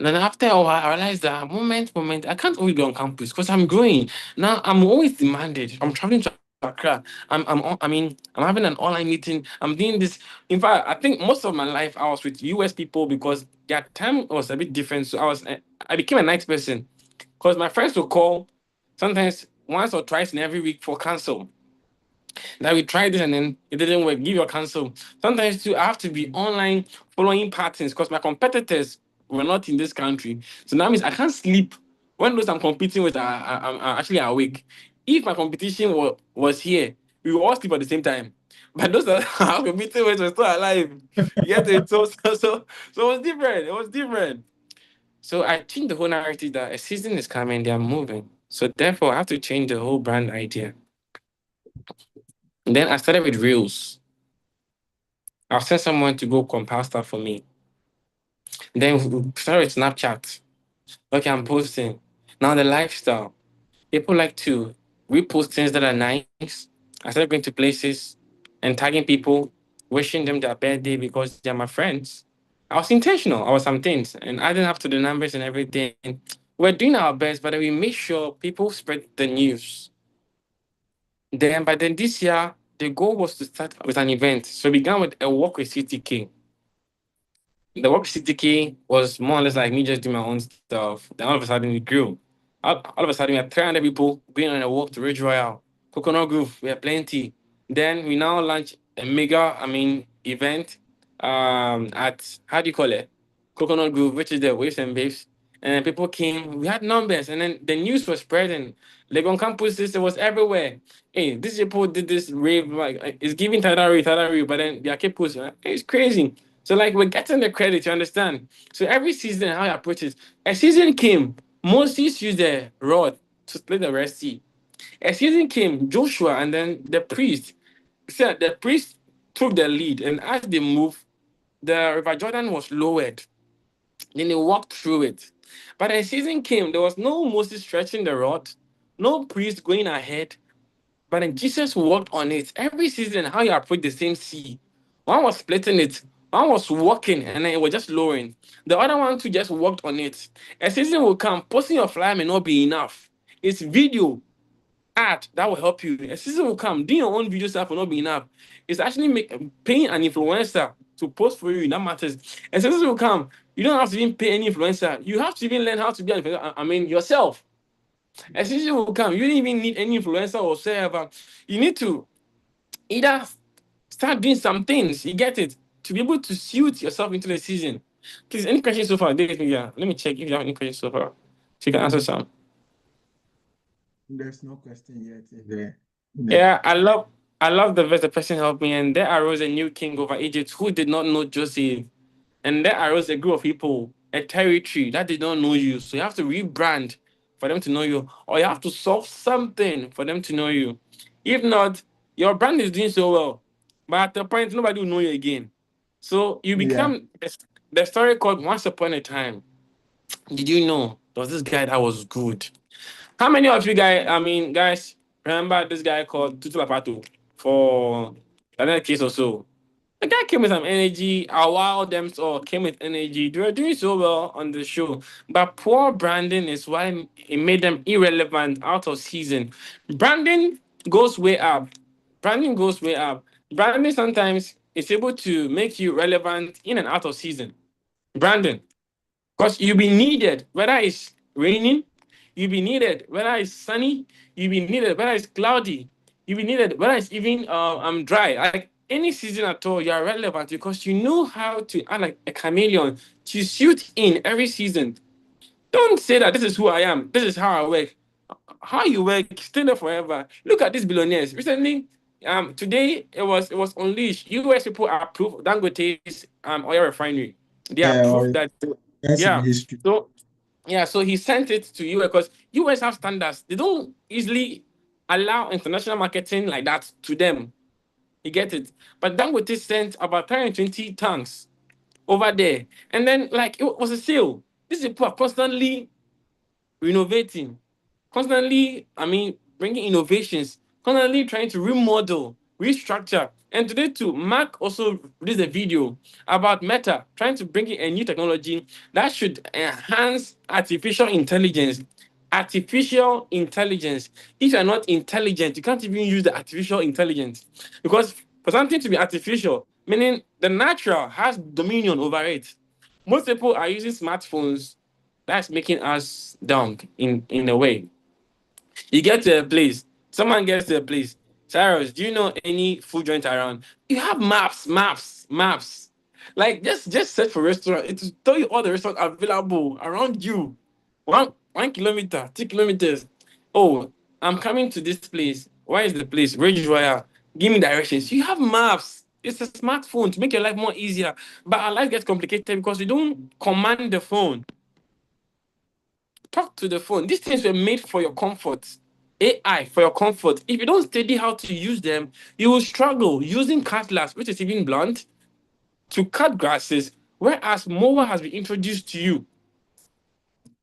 And then after a while, I realized that moment, I can't always be on campus because I'm growing. Now I'm always demanded. I'm traveling to Accra. I'm having an online meeting. I'm doing this. In fact, I think most of my life I was with US people because their time was a bit different. So I became a night person because my friends would call sometimes once or twice in every week for cancel. That we tried this and then it didn't work. Give your cancel. Sometimes too, I have to be online following patterns because my competitors were not in this country. So that means I can't sleep when those I'm competing with are actually awake. If my competition was here, we will all sleep at the same time. But those that I'm competing with were still alive. You get it? So it was different. It was different. So I changed the whole narrative that a season is coming, they are moving. So therefore, I have to change the whole brand idea. And then I started with Reels. I'll send someone to go compile stuff for me. Then we started with Snapchat. Okay, I'm posting. Now the lifestyle. People like to repost things that are nice. I started going to places and tagging people, wishing them their birthday because they're my friends. I was intentional. I was some things and adding up to the numbers and everything. We're doing our best, but then we make sure people spread the news. Then, but then this year, the goal was to start with an event. So we began with a walk with CTK. The work CTK was more or less like me just doing my own stuff. Then all of a sudden it grew. All of a sudden we had 300 people going on a walk to Ridge Royale, Coconut Grove. We had plenty. Then we now launch a mega, event at, how do you call it? Coconut Grove, which is the Waves and Babes. And then people came, we had numbers, and then the news was spreading. Legon campuses, it was everywhere. Hey, these people did this rave, like it's giving tidal rave, but then they kept posting. It's crazy. So like we're getting the credit, you understand? So every season, how you approach it. A season came, Moses used the rod to split the Red Sea. A season came, Joshua and then the priest said the priest took the lead, and as they moved, the River Jordan was lowered. Then they walked through it. But a season came, there was no Moses stretching the rod, no priest going ahead, but then Jesus walked on it. Every season, how you approach the same sea. One was splitting it, one was walking, and then it was just lowering. The other one too just walked on it. A season will come, posting your flyer may not be enough. It's video, art that will help you. A season will come, doing your own video stuff will not be enough. It's actually paying an influencer to post for you. That matters. A season will come, you don't have to even pay any influencer. You have to even learn how to be an influencer. Yourself. A season will come. You don't even need any influencer or whatever. You need to either start doing some things. You get it to be able to suit yourself into the season. Please, any questions so far? David, yeah. Let me check if you have any questions so far, so you can answer some. There's no question yet in there. Yeah, I love the verse. The person helped me, and there arose a new king over Egypt who did not know Joseph, and there arose a group of people, a territory that did not know you. So you have to rebrand for them to know you, or you have to solve something for them to know you. If not, your brand is doing so well, but at the point nobody will know you again. So you Yeah. become the story called Once Upon a Time. Did you know there was this guy that was good? How many of you guys, remember this guy called Tutu Lapato for another case or so? The guy came with some energy. Our wow them all came with energy. They were doing so well on the show. But poor branding is why it made them irrelevant out of season. Branding goes way up. Branding goes way up. Branding sometimes is able to make you relevant in and out of season. Branding. Because you'll be needed, whether it's raining, you'll be needed, whether it's sunny, you'll be needed, whether it's cloudy, you'll be needed, whether it's even dry. Like any season at all, you're relevant because you know how to act like a chameleon to suit in every season. Don't say that this is who I am, this is how I work. How you work, stay there forever. Look at these billionaires. Recently, today it was unleashed. US people approved Dangote's oil refinery. They Yeah, approved or that. that's in Yeah. history. So yeah, so he sent it to US because US have standards. They don't easily allow international marketing like that to them. You get it? But Dangote sent about 320 tanks over there. And then like it was a sale. These people are constantly renovating, constantly, bringing innovations, constantly trying to remodel, restructure. And today too, Mark also released a video about Meta trying to bring in a new technology that should enhance artificial intelligence. Artificial intelligence. If you're not intelligent, you can't even use the artificial intelligence. Because for something to be artificial, meaning the natural has dominion over it. Most people are using smartphones. That's making us dumb in a way. You get to a place, someone gets to a place. Cyrus, do you know any food joint around? You have maps. Like just search for restaurant. It will tell you all the restaurants available around you. One kilometer, 2 kilometers. Oh, I'm coming to this place. Where is the place? Ridge Royale. Give me directions. You have maps. It's a smartphone to make your life more easier. But our life gets complicated because we don't command the phone. Talk talk to the phone. These things were made for your comfort. AI for your comfort. If you don't study how to use them, you will struggle using cutlass, which is even blunt, to cut grasses, whereas mower has been introduced to you.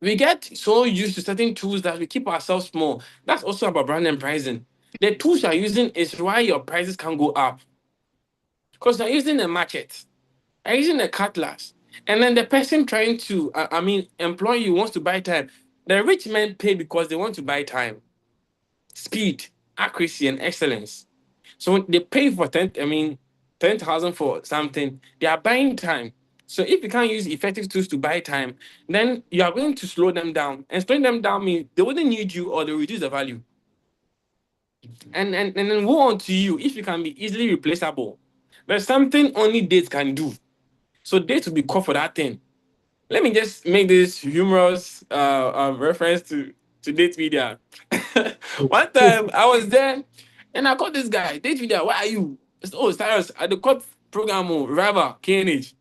We get so used to certain tools that we keep ourselves small. That's also about brand and pricing. The tools you're using is why your prices can go up. Because you're using a market, you're using a cutlass. And then the person trying to, employ you wants to buy time. The rich men pay because they want to buy time, speed, accuracy, and excellence. So when they pay for 10,000 for something, they are buying time. So if you can't use effective tools to buy time, then you are going to slow them down. And slowing them down means they wouldn't need you or they reduce the value. And then woe unto you if you can be easily replaceable. There's something only dates can do. So dates will be called for that thing. Let me just make this humorous reference to date media. One time I was there and I called this guy, date media, where are you? I said, oh, Cyrus, at the court program, Rival, KNH.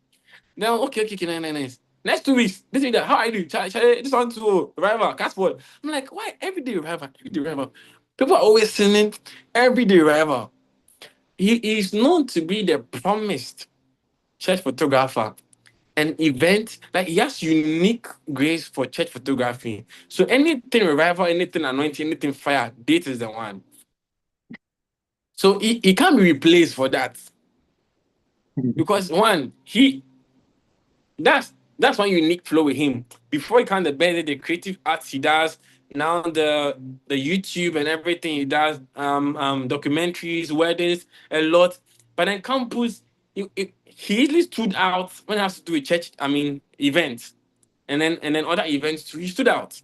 Then, okay, nice. Next 2 weeks, date media, how are you? This one to Rival, Cassport. I'm like, why everyday Rival? People are always singing everyday Rival. He is known to be the promised church photographer. An event like he has unique grace for church photography. So anything revival, anything anointing, anything fire, date is the one. So he can't be replaced for that. Because one, that's one unique flow with him. Before he can the better the creative arts he does, now the YouTube and everything he does, documentaries, weddings, a lot. But then campus, he easily stood out when it has to do with church, events. And then other events too, he stood out.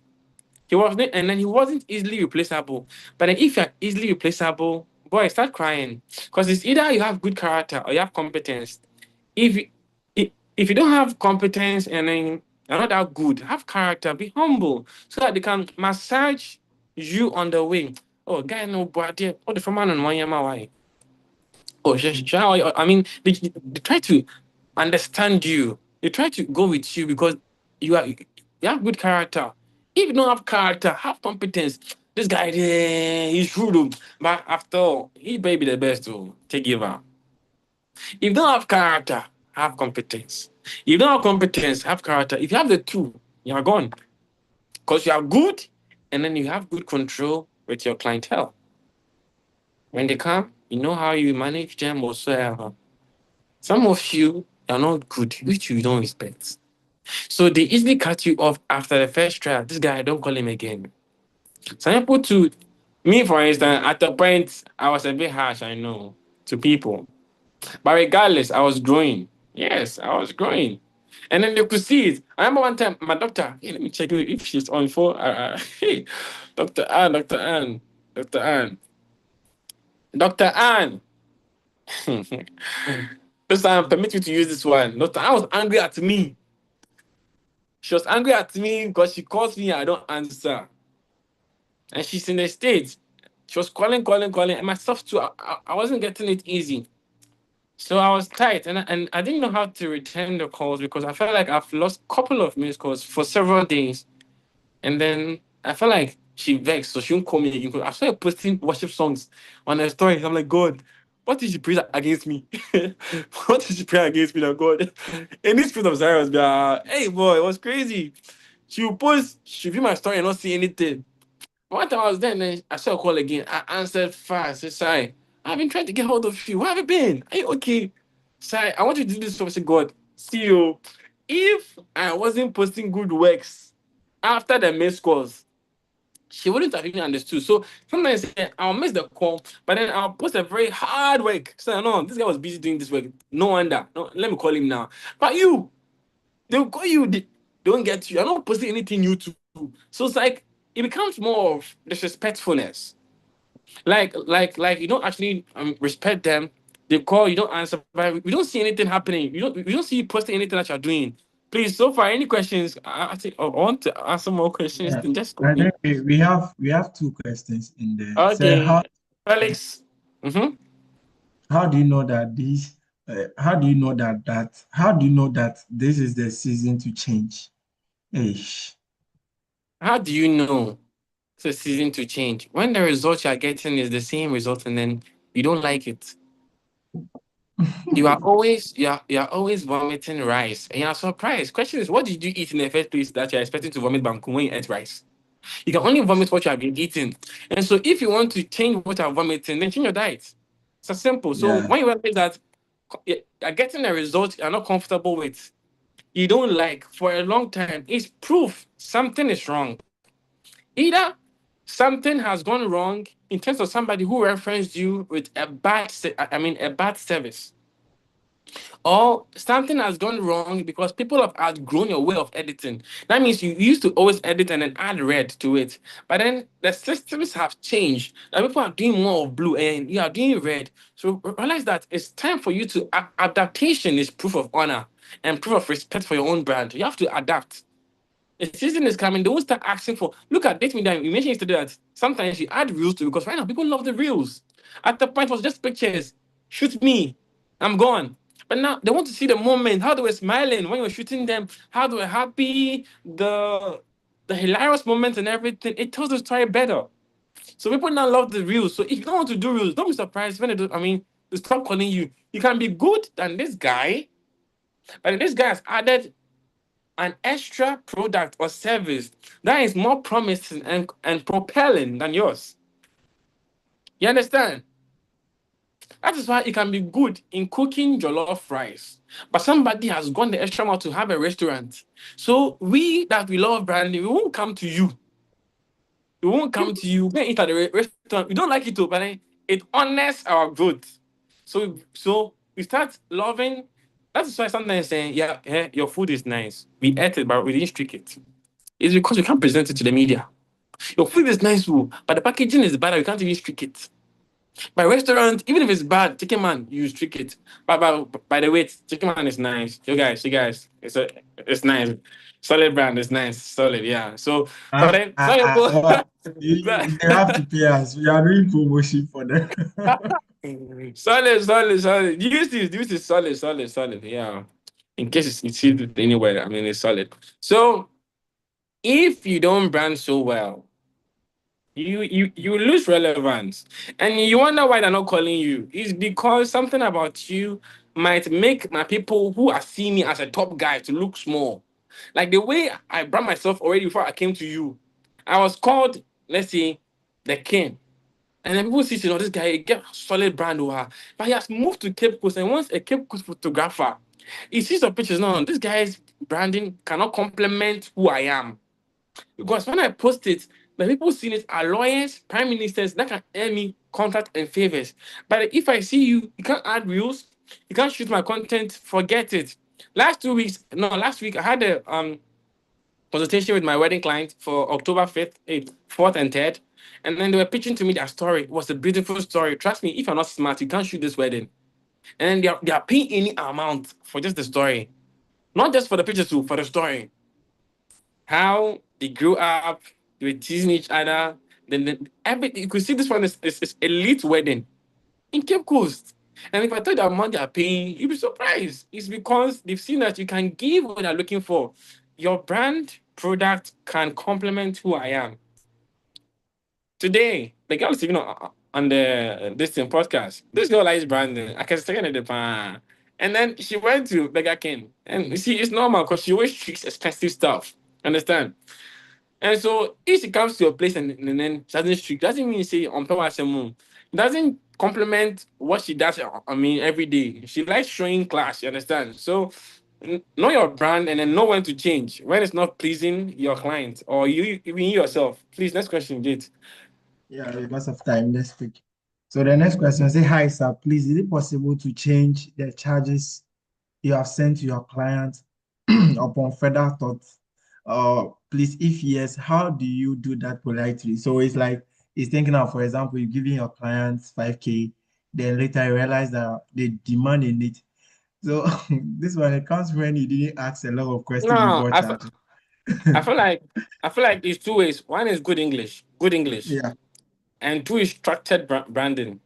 He wasn't easily replaceable. But then if you're easily replaceable, boy, start crying. Because it's either you have good character or you have competence. If you, if you don't have competence and then you're not that good, have character, be humble, so that they can massage you on the way. Oh, guy, no, but oh, the man on one yama why? Oh, they try to understand you. They try to go with you because you have good character. If you don't have character, have competence. This guy, he's rude, oh, but after all, he may be the best. Take giver. If you don't have character, have competence. If you don't have competence, have character. If you have the two, you are gone. Because you are good, and then you have good control with your clientele. When they come, you know how you manage them whatsoever. Some of you are not good, which you don't respect. So they easily cut you off after the first trial. This guy, don't call him again. Some people to me, for instance, at the point I was a bit harsh, I know, to people. But regardless, I was growing. Yes, I was growing. And then they could see it. I remember one time my doctor, hey, let me check if she's on phone. Hey, Dr. Ann, Dr. Ann, Dr. Ann, Dr. Ann. This time, permit me to use this one. Dr. Ann was angry at me. She was angry at me because she calls me and I don't answer. And she's in the States. She was calling, and myself too. I wasn't getting it easy. So I was tight, and I didn't know how to return the calls because I felt like I've lost a couple of missed calls for several days. And then I felt like she vexed, so she won't call me again. 'Cause I started posting worship songs on her stories. I'm like, God, what did she pray against me? What did she pray against me, now, God? Any spirit of Cyrus, hey boy, it was crazy. She will post, she view my story and not see anything. One time I was there, and then I saw a call again. I answered fast. I said, Sai, I've been trying to get hold of you. Where have you been? Are you okay? Sai, I want you to do this for me. I said, God, see you. If I wasn't posting good works after the missed calls, she wouldn't have even understood. So sometimes I'll miss the call, but then I'll post a very hard work. So no, this guy was busy doing this work. No wonder. No, let me call him now. But they'll call you. They don't get you. I'm not posting anything new too. So it's like it becomes more of disrespectfulness. Like you don't actually respect them. They call, you don't answer, but we don't see anything happening. We don't see you posting anything that you're doing. Please, so far, any questions? I think I want to ask some more questions. Yeah, Then just go I in. think we have two questions in there. So Okay, Alex. Mm-hmm. how do you know that this how do you know that how do you know that this is the season to change? Ish. How do you know it's a season to change when the result you are getting is the same result and then you don't like it? You are always vomiting rice and you are surprised. Question is, what did you eat in the first place that you are expecting to vomit banku when you ate rice? You can only vomit what you have been eating. And so if you want to change what you're vomiting, then change your diet. It's as simple. So Yeah. when you realize that you're getting a result you're not comfortable with, you don't like for a long time, it's proof something is wrong. Either something has gone wrong in terms of somebody who referenced you with a bad service, or something has gone wrong because people have outgrown your way of editing. That means you used to always edit and then add red to it. But then the systems have changed. And people are doing more of blue and you are doing red. So realize that it's time for you to adaptation is proof of honor and proof of respect for your own brand. You have to adapt. A season is coming, they won't start asking for. Look at Date Me Down. You mentioned yesterday that sometimes you add reels to because right now people love the reels. At the point it was just pictures. Shoot me, I'm gone. But now they want to see the moment, how they were smiling when you were shooting them, how they were happy, the hilarious moments and everything. It tells the story better. So people now love the reels. So if you don't want to do reels, don't be surprised when they do. They stop calling you. You can be good than this guy, but this guy has added an extra product or service that is more promising and propelling than yours. You understand? That is why it can be good in cooking jollof rice. But somebody has gone the extra mile to have a restaurant. So we love branding, we won't come to you. We won't come to you. We eat at the restaurant. We don't like it too, but then it honors our growth. So we start loving. That's why sometimes saying, yeah, your food is nice. We ate it, but we didn't streak it. It's because we can't present it to the media. Your food is nice, oh, but the packaging is bad. You can't even streak it. My restaurant, even if it's bad, Chicken Man, you streak it. By the way, Chicken Man is nice. You guys, it's nice. Solid brand is nice. Solid, yeah. So, but then some people, What? They have to pay us. We are doing promotion for them. solid. Use this solid. Yeah. In case it's sealed anywhere, it's solid. So if you don't brand so well, you lose relevance, and you wonder why they're not calling you. It's because something about you might make my people who are seeing me as a top guy to look small. Like the way I brand myself already before I came to you, I was called, let's say, the king. And then people see, this guy he get solid brand, but he has moved to Cape Coast and wants a Cape Coast photographer. He sees the pictures. No, this guy's branding cannot complement who I am. Because when I post it, the people seeing it are lawyers, prime ministers that can earn me contract and favors. But if I see you, you can't add reels, you can't shoot my content, forget it. Last week I had a consultation with my wedding client for October 5th, 8th, 4th, and 3rd. And then they were pitching to me their story. It was a beautiful story. Trust me, if you're not smart, you can't shoot this wedding. And then they are paying any amount for just the story. Not just for the pictures, too, for the story. How they grew up, they were teasing each other. Then you could see this one is elite wedding in Cape Coast. And if I tell you the amount they are paying, you'll be surprised. It's because they've seen that you can give what they're looking for. Your brand product can complement who I am. Today, the girl is even on the this thing podcast. This girl likes branding. I can second it. And then she went to Beggar King. And you see, it's normal because she always treats expensive stuff. Understand? And so if she comes to your place and then she doesn't streak, doesn't mean say on purpose moon. Doesn't complement what she does. Every day. She likes showing class, you understand? So know your brand and then know when to change when it's not pleasing your client or you even yourself. Please, next question, Jade. Yeah, because of time, let's speak. So the next question say, hi, sir, please, is it possible to change the charges you have sent to your client upon further thoughts? Please, if yes, how do you do that politely? So it's like, it's thinking of, for example, you're giving your clients 5K, then later you realize that they demand in it. So this one, it comes when you didn't ask a lot of questions No, before charging. I feel like it's two ways. One is good English, Yeah, and two is structured branding.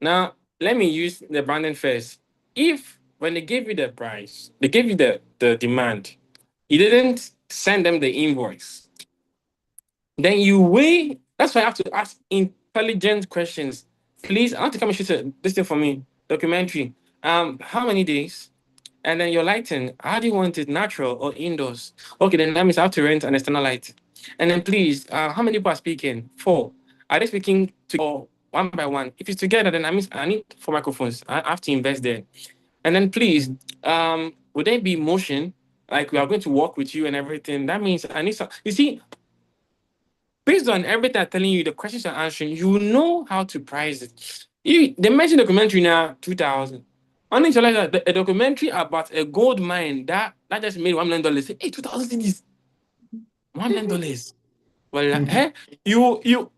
Now, let me use the branding first. If when they gave you the price, they gave you the demand, you didn't send them the invoice. Then you weigh. That's why I have to ask intelligent questions. Please, I want to come and shoot this thing for me. Documentary. How many days? And then your lighting. How do you want it? Natural or indoors? Okay, then that means I have to rent an external light. And then please, how many people are speaking? Four. Are they speaking to or one by one? If it's together, then that means I need four microphones. I have to invest there. And then please, would there be motion? Like we are going to work with you and everything. That means I need some. You see, based on everything I'm telling you, the questions you're answering, you know how to price it. They mentioned documentary now, 2000. Only to like a documentary about a gold mine that just made $1 million. Say, hey, 2000 cities, $1 million. Well, you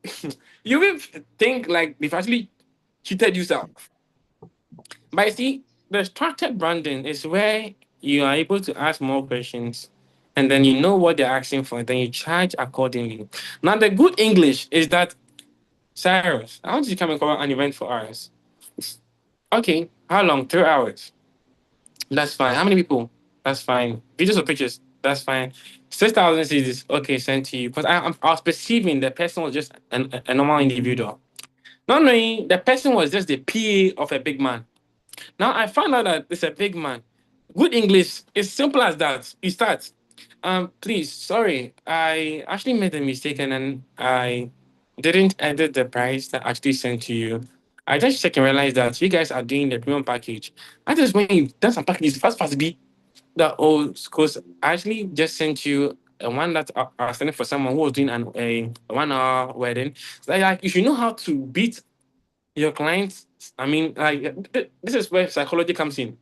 you will think like they've actually cheated you out. But you see, the structured branding is where you are able to ask more questions and then you know what they're asking for, and then you charge accordingly. Now, the good English is that, Cyrus, I want you to come and cover an event for us. Okay, how long? 3 hours. That's fine. How many people? That's fine. Videos or pictures? That's fine. 6,000 CDs. Okay, sent to you. Because I was perceiving the person was just a normal individual. Not knowing the person was just the PA of a big man. Now I found out that it's a big man. Good English. It's simple as that. You start. Please, sorry, I actually made a mistake and then I didn't edit the price that I actually sent to you. I just checked and realized that you guys are doing the premium package. I just when you done some packages, fast be that old because I actually just sent you a one that I was sending for someone who was doing a 1 hour wedding. So like you should know how to beat your clients. I mean, like this is where psychology comes in.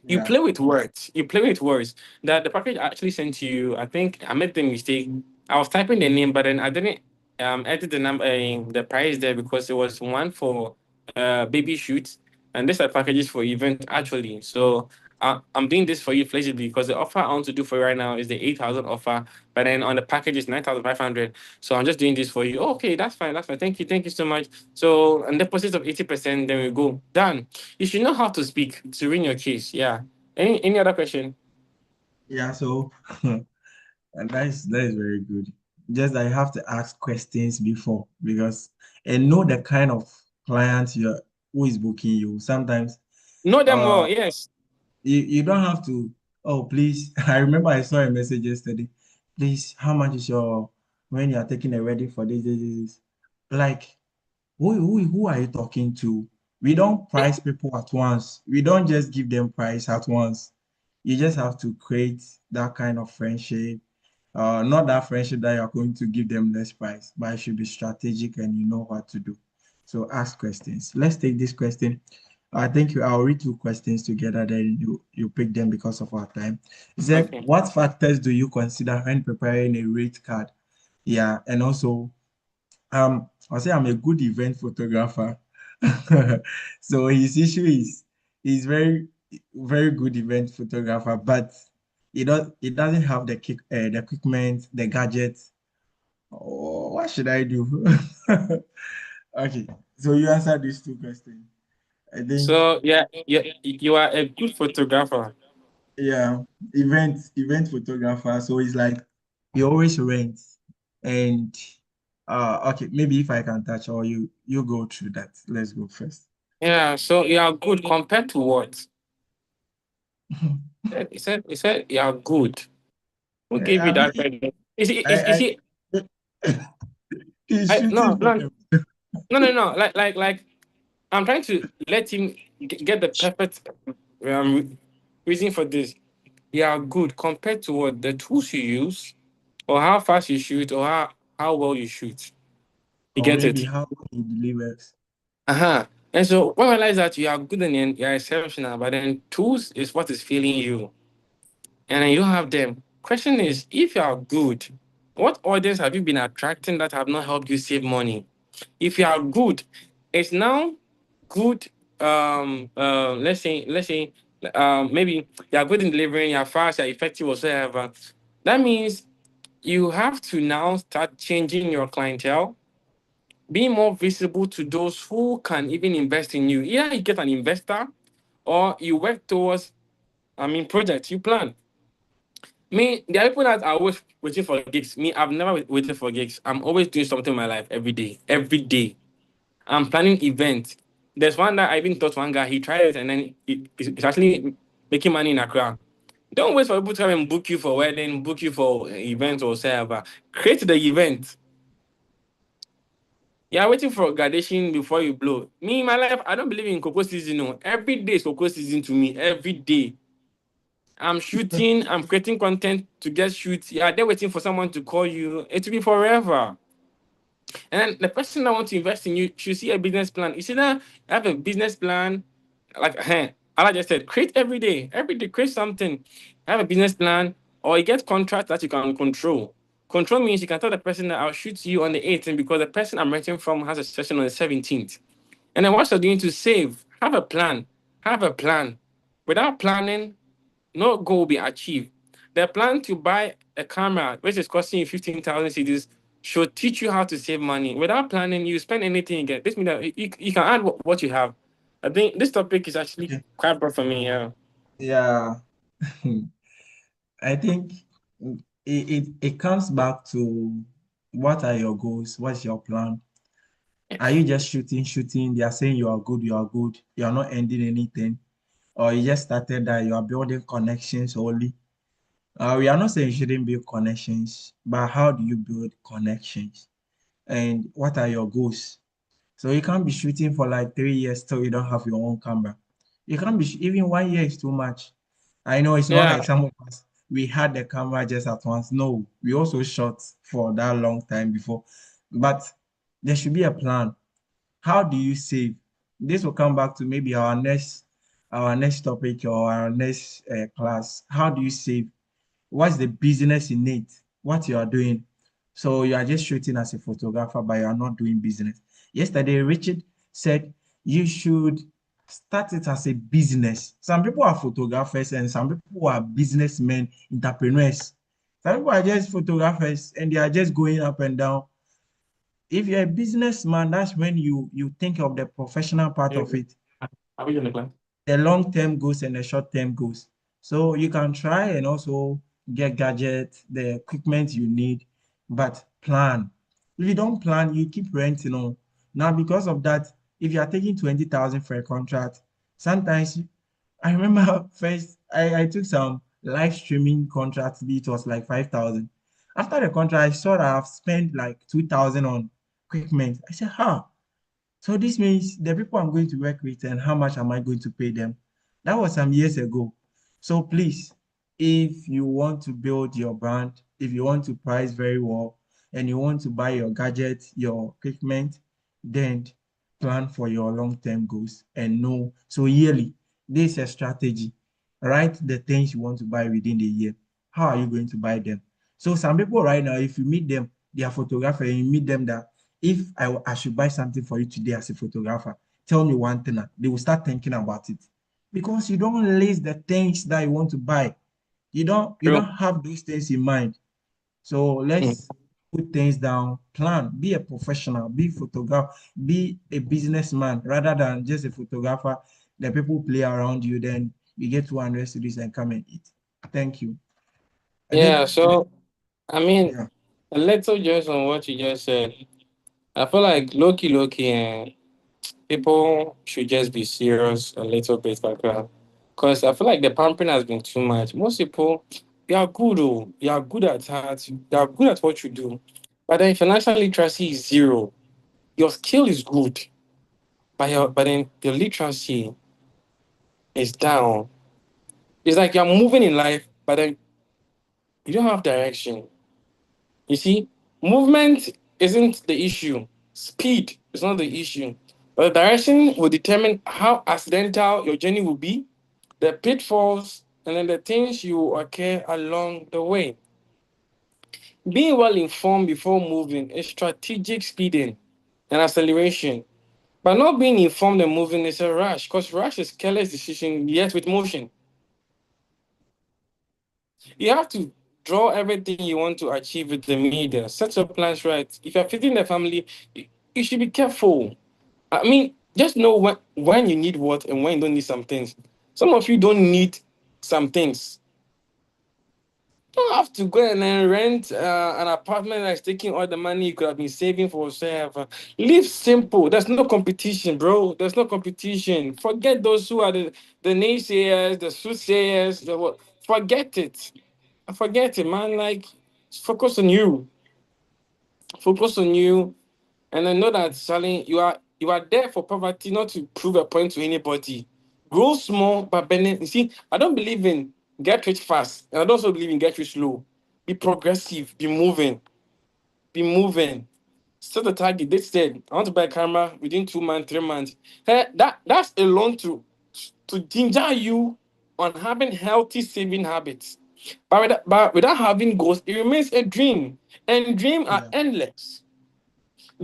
You Yeah. play with words. You play with words. That the package I actually sent to you, I think I made the mistake. I was typing the name, but then I didn't edit the number, the price there because it was one for baby shoots, and this are packages for event actually. So I'm doing this for you flexibly because the offer I want to do for you right now is the 8,000 offer, but then on the package is 9,500. So I'm just doing this for you. Oh, okay, that's fine. That's fine. Thank you so much. So and deposit of 80%, then we go done. You should know how to speak to win your case. Yeah. Any other question? Yeah, so and that is very good. Just that you have to ask questions before because and know the kind of client you're who is booking you. Sometimes Know them uh well. Yes. you don't have to, oh please. I remember I saw a message yesterday. Please, how much is your when you are taking a wedding for this? Like who are you talking to? We don't price people at once. We don't just give them price at once. You just have to create that kind of friendship. Not that friendship that you're going to give them less price, but it should be strategic and you know what to do. So ask questions. Let's take this question. I think I'll read two questions together, then you pick them because of our time. It said, Okay. what factors do you consider when preparing a rate card? Yeah, and also I'll say I'm a good event photographer. So his issue is he's very good event photographer, but it doesn't have the equipment, the gadgets. Oh, what should I do? Okay, so you answered these two questions. I think So yeah, you are a good photographer. yeah, event photographer. So it's like he always rents and okay, maybe if I can touch or you go through that. Let's go first. Yeah. So you are good compared to what? He said you are good. Who gave you I that mean, credit? Is I he? he's I no shooting for no them. no. Like I'm trying to let him get the perfect reason for this. You are good compared to what the tools you use, or how fast you shoot, or how well you shoot. You Or get maybe it? how he delivers. Uh-huh. And so when I realize that you are good and then you're exceptional, but then tools is what is failing you, and then you don't have them. Question is, if you are good, what audience have you been attracting that have not helped you save money? If you are good, it's now good. Let's say, maybe you are good in delivering, you're fast, you're effective, whatsoever. That means you have to now start changing your clientele, be more visible to those who can even invest in you. Either you get an investor or you work towards, projects you plan. Me, there are people that are always waiting for gigs. Me, I've never waited for gigs. I'm always doing something in my life every day. Every day. I'm planning events. There's one that I even taught one guy, he tried it and then it's actually making money in Accra. Don't wait for people to come and book you for wedding, book you for events or whatever. Create the event. You're waiting for graduation before you blow. Me, in my life, I don't believe in cocoa season. No. Every day is cocoa season to me. Every day. I'm shooting, I'm creating content to get shoot. Yeah, they're waiting for someone to call you. It will be forever. And then the person that wants to invest in you should see a business plan. You see that have a business plan, like I just said, create every day. Every day, create something. Have a business plan, or you get contracts that you can control. Control means you can tell the person that I'll shoot you on the 18th because the person I'm renting from has a session on the 17th. And then what you're doing to save, have a plan. Have a plan. Without planning, no goal will be achieved. The plan to buy a camera, which is costing you 15,000 cedis, should teach you how to save money. Without planning, you spend anything you get. This means that you can add what you have. I think this topic is actually Okay. quite broad for me. Yeah. Yeah. I think it comes back to what are your goals? What's your plan? Are you just shooting? They are saying you are good, you are not ending anything. Or you just started that you are building connections only. We are not saying you shouldn't build connections, but how do you build connections? And what are your goals? So you can't be shooting for like 3 years till you don't have your own camera. You can't be, even 1 year is too much. I know it's not Yeah. like some of us, we had the camera just at once. No, we also shot for that long time before. But there should be a plan. How do you save? This will come back to maybe our next topic or our next class. How do you save? What's the business in it? What you are doing? So you are just shooting as a photographer, but you are not doing business. Yesterday, Richard said you should start it as a business. Some people are photographers and some people are businessmen, entrepreneurs. Some people are just photographers and they are just going up and down. If you're a businessman, that's when you think of the professional part of it, Are we in the class? the long-term goals and the short-term goals. So you can try and also get gadgets, the equipment you need, but plan. If you don't plan, you keep renting on. Now, because of that, if you are taking 20,000 for a contract, sometimes I remember first I took some live streaming contracts, it was like 5,000. After the contract, I saw that I've spent like 2,000 on equipment. I said, huh. So this means the people I'm going to work with and how much am I going to pay them? That was some years ago. So please, if you want to build your brand, if you want to price very well, and you want to buy your gadgets, your equipment, then plan for your long-term goals and know. So yearly, this is a strategy. Write the things you want to buy within the year. How are you going to buy them? So some people right now, if you meet them, they are photographer, and you meet them that if I should buy something for you today as a photographer, tell me one thing, they will start thinking about it. Because you don't list the things that you want to buy. You don't True. have those things in mind. So Mm. let's put things down, plan, be a professional, be photographer, be a businessman rather than just a photographer. The people play around you, then you get 200 cities and come and eat. Thank you. I Yeah. think, So I mean, yeah. a little just on what you just said. I feel like Loki, and people should just be serious a little bit, like because I feel like the pampering has been too much. Most people, you are good, oh, you are good at that, you are good at what you do, but then financial literacy is zero. Your skill is good, but then your literacy is down. It's like you're moving in life, but then you don't have direction. You see, movement isn't the issue. Speed is not the issue. But the direction will determine how accidental your journey will be, the pitfalls, and then the things you will occur along the way. Being well informed before moving is strategic speeding and acceleration. But not being informed and moving is a rush, because rush is careless decision yet with motion. You have to draw everything you want to achieve with the media. Set your plans right. If you're feeding the family, you should be careful. I mean, just know when you need what and when you don't need some things. Some of you don't need some things. don't have to go and then rent an apartment that's taking all the money you could have been saving for yourself. Live simple. There's no competition, bro. There's no competition. Forget those who are the naysayers, the soothsayers. The what? Forget it. Forget it, man. Like, focus on you. Focus on you, and then know that, Sally, you are there for poverty, not to prove a point to anybody. Grow small, but you see, I don't believe in get rich fast, and I don't also believe in get rich slow. Be progressive, be moving, be moving. Set a target. They said, I want to buy a camera within 2 months, 3 months. Hey, that's a loan to ginger you on having healthy saving habits. But without having goals, it remains a dream. And dreams are Yeah. endless.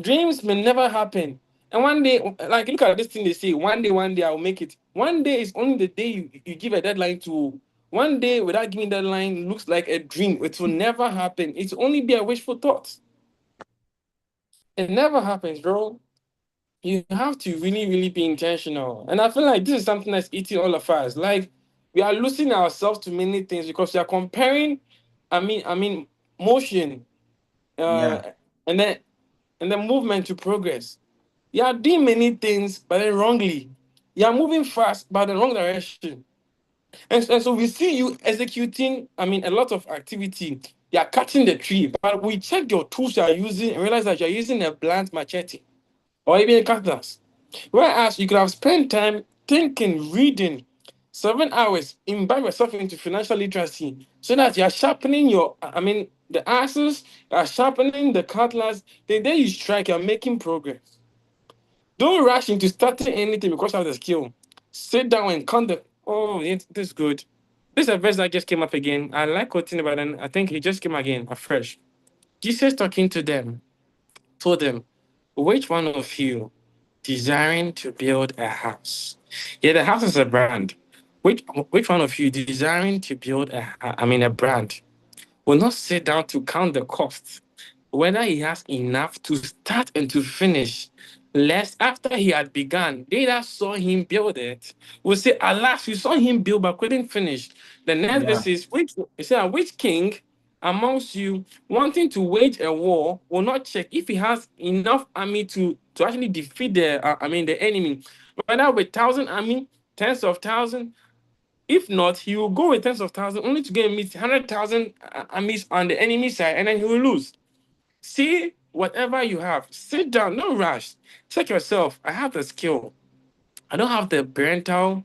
Dreams may never happen. And one day, like look at this thing they say, one day I'll make it. One day is only the day you give a deadline to. One day without giving deadline looks like a dream. It will never happen. It's only be a wishful thought. It never happens, bro. You have to really, really be intentional. And I feel like this is something that's eating all of us. Like we are losing ourselves to many things because we are comparing, I mean, motion, uh, Yeah. and then movement to progress. You are doing many things, but then wrongly. You are moving fast, but the wrong direction. And so we see you executing, a lot of activity. You are cutting the tree, but we check your tools you are using and realize that you are using a blunt machete or even a cutlass. Whereas you could have spent time thinking, reading, 7 hours, imbibe yourself into financial literacy so that you are sharpening the axes, you are sharpening the cutlass. The day you strike, you're making progress. Don't rush into starting anything because of the skill. Sit down and count the. Oh, this is good. This is a verse that just came up again. I like quoting about it. I think it just came again afresh. Jesus talking to them told them, which one of you desiring to build a house? Yeah, the house is a brand. Which one of you desiring to build a brand will not sit down to count the costs, whether he has enough to start and to finish, lest after he had begun, they that saw him build it will say, alas, we saw him build but couldn't finish. The next Yeah. verse is, which king amongst you wanting to wage a war will not check if he has enough army to actually defeat the enemy, whether with 1,000 army, tens of thousands. If not, he will go with tens of thousands only to get meet 100,000 armies on the enemy side, and then he will lose. See whatever you have. Sit down, no rush. Check yourself. I have the skill. I don't have the parental,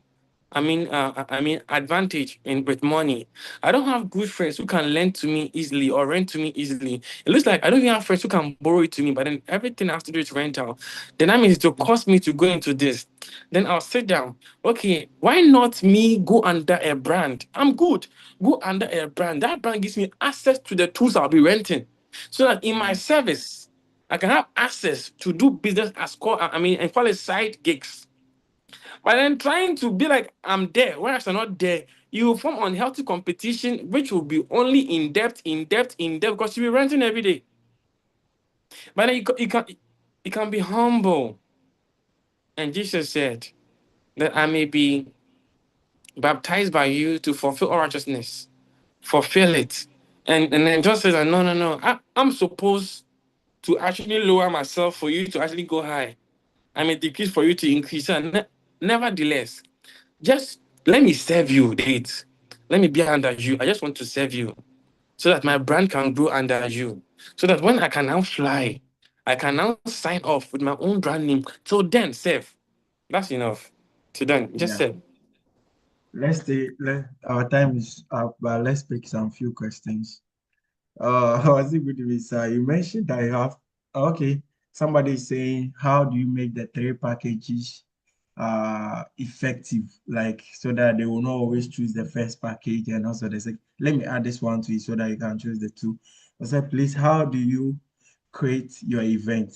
advantage in with money. I don't have good friends who can lend to me easily or rent to me easily. It looks like I don't even have friends who can borrow it to me, but then everything has to do with rental. Then that means it will cost me to go into this. Then I'll sit down. Okay, why not me go under a brand? I'm good. Go under a brand. That brand gives me access to the tools I'll be renting. So that in my Yeah. service, I can have access to do business as and call it side gigs. But then trying to be like I'm there, whereas I'm not there, you will form unhealthy competition, which will be only in depth, in depth, in depth, because you'll be renting every day. But then you can be humble. And Jesus said that I may be baptized by you to fulfill all righteousness. Fulfill it. And then John says that no, no, no. I'm supposed to actually lower myself for you to actually go high. I may decrease for you to increase. And nevertheless, just let me serve you, date. Let me be under you. I just want to serve you so that my brand can grow under you. So that when I can now fly, I can now sign off with my own brand name. So then, serve. That's enough. So then, just Yeah. serve. Our time is up, but let's pick some few questions. was it good with you mentioned that you have okay. Somebody is saying, how do you make the three packages effective, like so that they will not always choose the first package and also the second. Let me add this one to it so that you can choose the two. I said, please, how do you create your event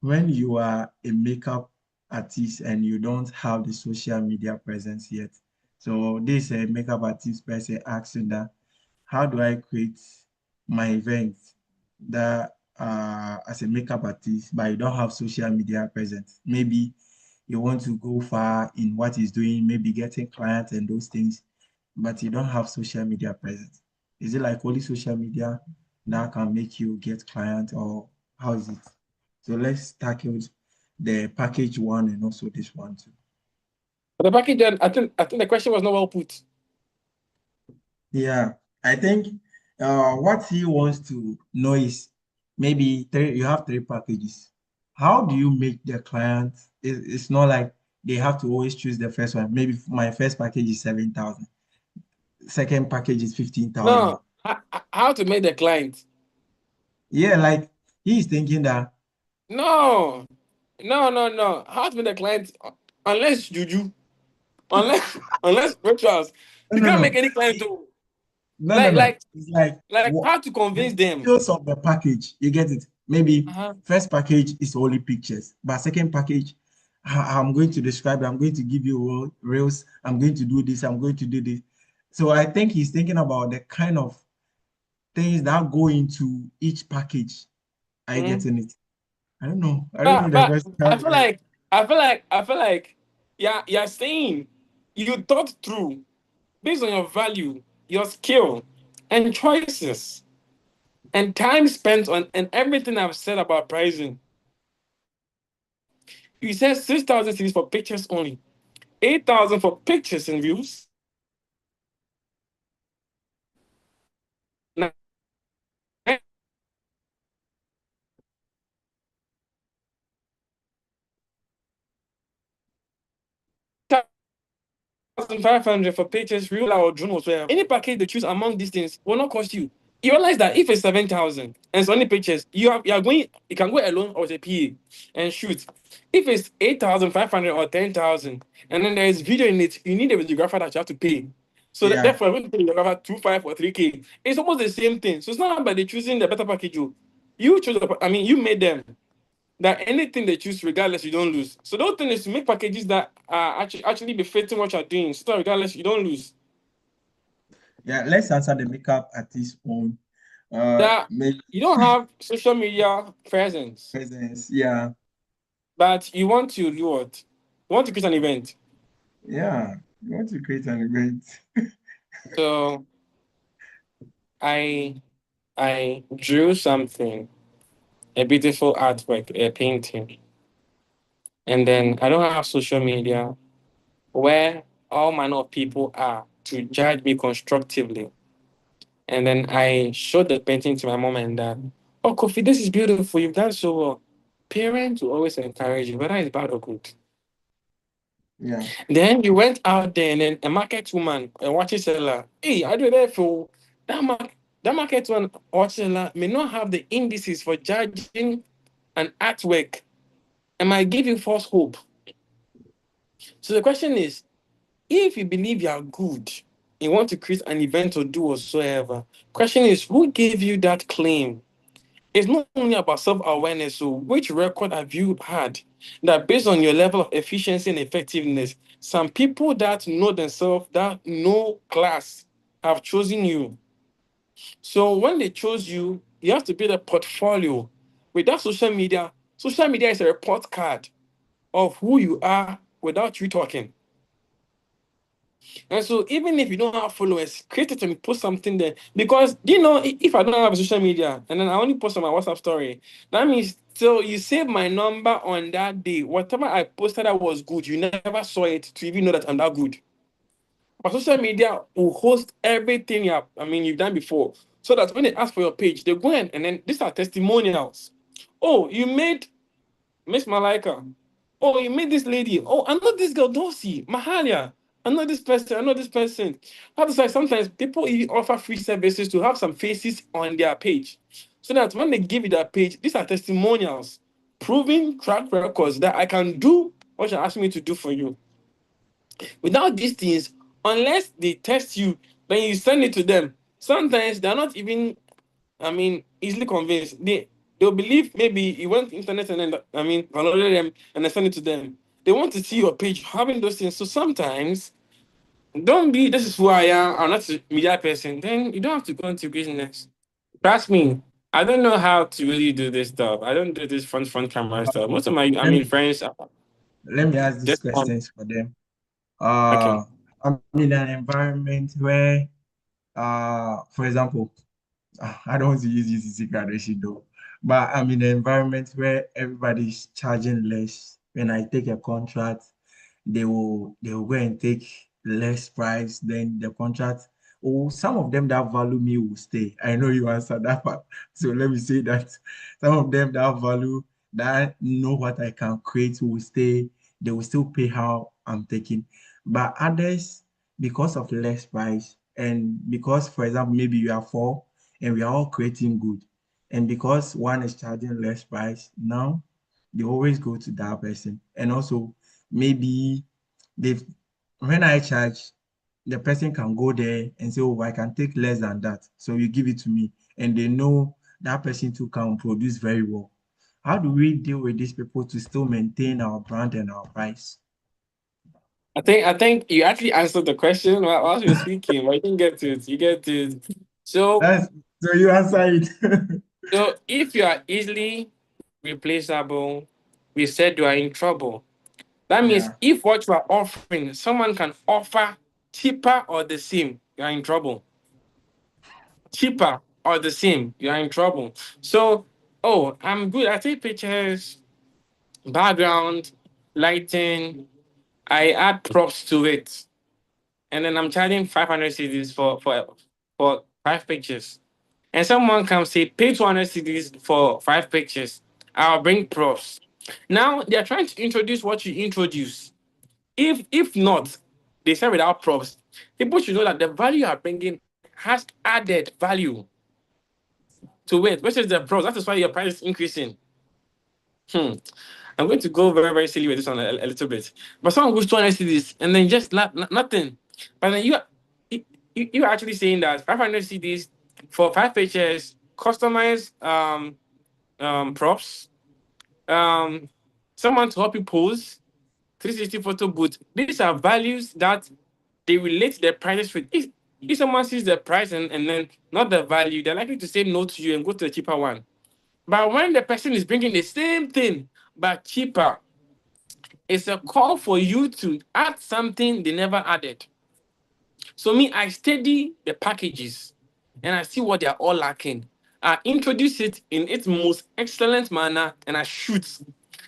when you are a makeup artist and you don't have the social media presence yet? So this makeup artist person asking that, how do I create my event that as a makeup artist, but you don't have social media presence? Maybe you want to go far in what he's doing, maybe getting clients and those things, but you don't have social media presence. Is it like only social media that can make you get client, or how is it? So let's tackle the package one and also this one too. But the package, then I think the question was not well put. Yeah, I think what he wants to know is maybe you have three packages. How do you make the client? It's not like they have to always choose the first one. Maybe my first package is 7,000. Second package is 15,000. No, how to make the client? Yeah, like he is thinking that No, no. How to make the client? Unless juju, unless rituals, no, you no, can't no. make any client to No, no, like no. like It's like like what how to the convince them. details of the package. You get it? Maybe Uh-huh. first package is only pictures, but second package, I'm going to describe. I'm going to give you reels. I'm going to do this. I'm going to do this. So I think he's thinking about the kind of things that go into each package. Are you Mm. getting it? I don't know. I don't know But the but question. I feel like yeah, you're saying you thought through based on your value, your skill, and choices, and time spent on and everything I've said about pricing. You said 6,000 cities for pictures only, 8,000 for pictures and views, 1,500 for pictures, real or drone whatsoever. Any package they choose among these things will not cost you. You realize that if it's 7,000 and it's only pictures, you can go alone or with a PA and shoot. If it's 8,500 or 10,000 and then there is video in it, you need a videographer that you have to pay. So Yeah, therefore, when you pay the videographer 2,500 or 3K, it's almost the same thing. So it's not about they choosing the better package. You choose. You made them that anything they choose, regardless, you don't lose. So the whole thing is to make packages that are actually befitting what you're doing. So that regardless, you don't lose. yeah. Let's answer the makeup artist own. That Make you don't have social media presence, presence. Yeah, but you want to do what? You want to create an event. yeah. You want to create an event. So I I drew something, a beautiful artwork, a painting, and then I don't have social media where all manner of people are to judge me constructively. And then I showed the painting to my mom and dad. Oh, Kofi, this is beautiful. You've done so well. Parents will always encourage you, whether it's bad or good. Yeah, Then you went out there and then a market woman, a watch seller, hey, I do that for that market. That market one watch seller may not have the indices for judging an artwork and might give you false hope. So the question is, if you believe you are good, you want to create an event or do whatsoever, question is, who gave you that claim? It's not only about self-awareness. So which record have you had that based on your level of efficiency and effectiveness, some people that know themselves, that know class, have chosen you. So when they chose you, you have to build a portfolio. Without social media is a report card of who you are without you talking. And so even if you don't have followers, create it and post something there. Because if I don't have social media and then I only post on my WhatsApp story, that means so you save my number on that day. Whatever I posted that was good, you never saw it to even know that I'm that good. But social media will host everything you've done before. So that when they ask for your page, they go in and then these are testimonials. Oh, you made Miss Malika. Oh, you made this lady. Oh, I know this girl, Dossie, Mahalia. I know this person. I know this person. How to say sometimes people even offer free services to have some faces on their page. So that when they give you that page, these are testimonials, proving track records that I can do what you're asking me to do for you. Without these things, unless they test you, then you send it to them. Sometimes they're not even easily convinced. They'll believe maybe you went to internet and then downloaded them and then send it to them. They want to see your page having those things. So sometimes don't be this is who I am, I'm not a media person, then you don't have to go into business. Trust me, I don't know how to really do this stuff. I don't do this front camera stuff. Most of my let me friends are let me ask these just on questions for them. okay. I'm in an environment where For example, I don't want to use UCC graduation though, but I'm in an environment where everybody's charging less. When I take a contract, they will go and take less price than the contract. Or some of them that value me will stay. I know you answered that part. So let me say that some of them that value that know what I can create will stay. They will still pay how I'm taking. But others, because of less price, and because, for example, maybe you are four and we are all creating good. And because one is charging less price, now they always go to that person. And also, maybe they've when I charge, the person can go there and say, oh, I can take less than that. So you give it to me. And they know that person too can produce very well. How do we deal with these people to still maintain our brand and our price? I think you actually answered the question while you were speaking, but you didn't get to it. You get to it. So That's so you answer it. so if you are easily replaceable, we said you are in trouble. That means Yeah. if what you are offering, someone can offer cheaper or the same, you are in trouble. Cheaper or the same, you are in trouble. So, oh, I'm good. I take pictures, background, lighting. I add props to it, and then I'm charging 500 CDs for 5 pictures. And someone comes say pay 200 CDs for 5 pictures. I'll bring props. Now they are trying to introduce what you introduce. If not, they say without props. People should know that the value you are bringing has added value to it, which is the props. That is why your price is increasing. Hmm. I'm going to go very, very silly with this one a little bit. But someone goes 200 CDs and then just nothing. But then you're actually saying that 500 CDs for 5 pages, customized props, um, someone to help you pose, 360 photo booth. These are values that they relate their prices with. If someone sees the price and then not the value, they're likely to say no to you and go to the cheaper one. But when the person is bringing the same thing but cheaper, it's a call for you to add something they never added. So me, I study the packages and I see what they are all lacking. I introduce it in its most excellent manner and I shoot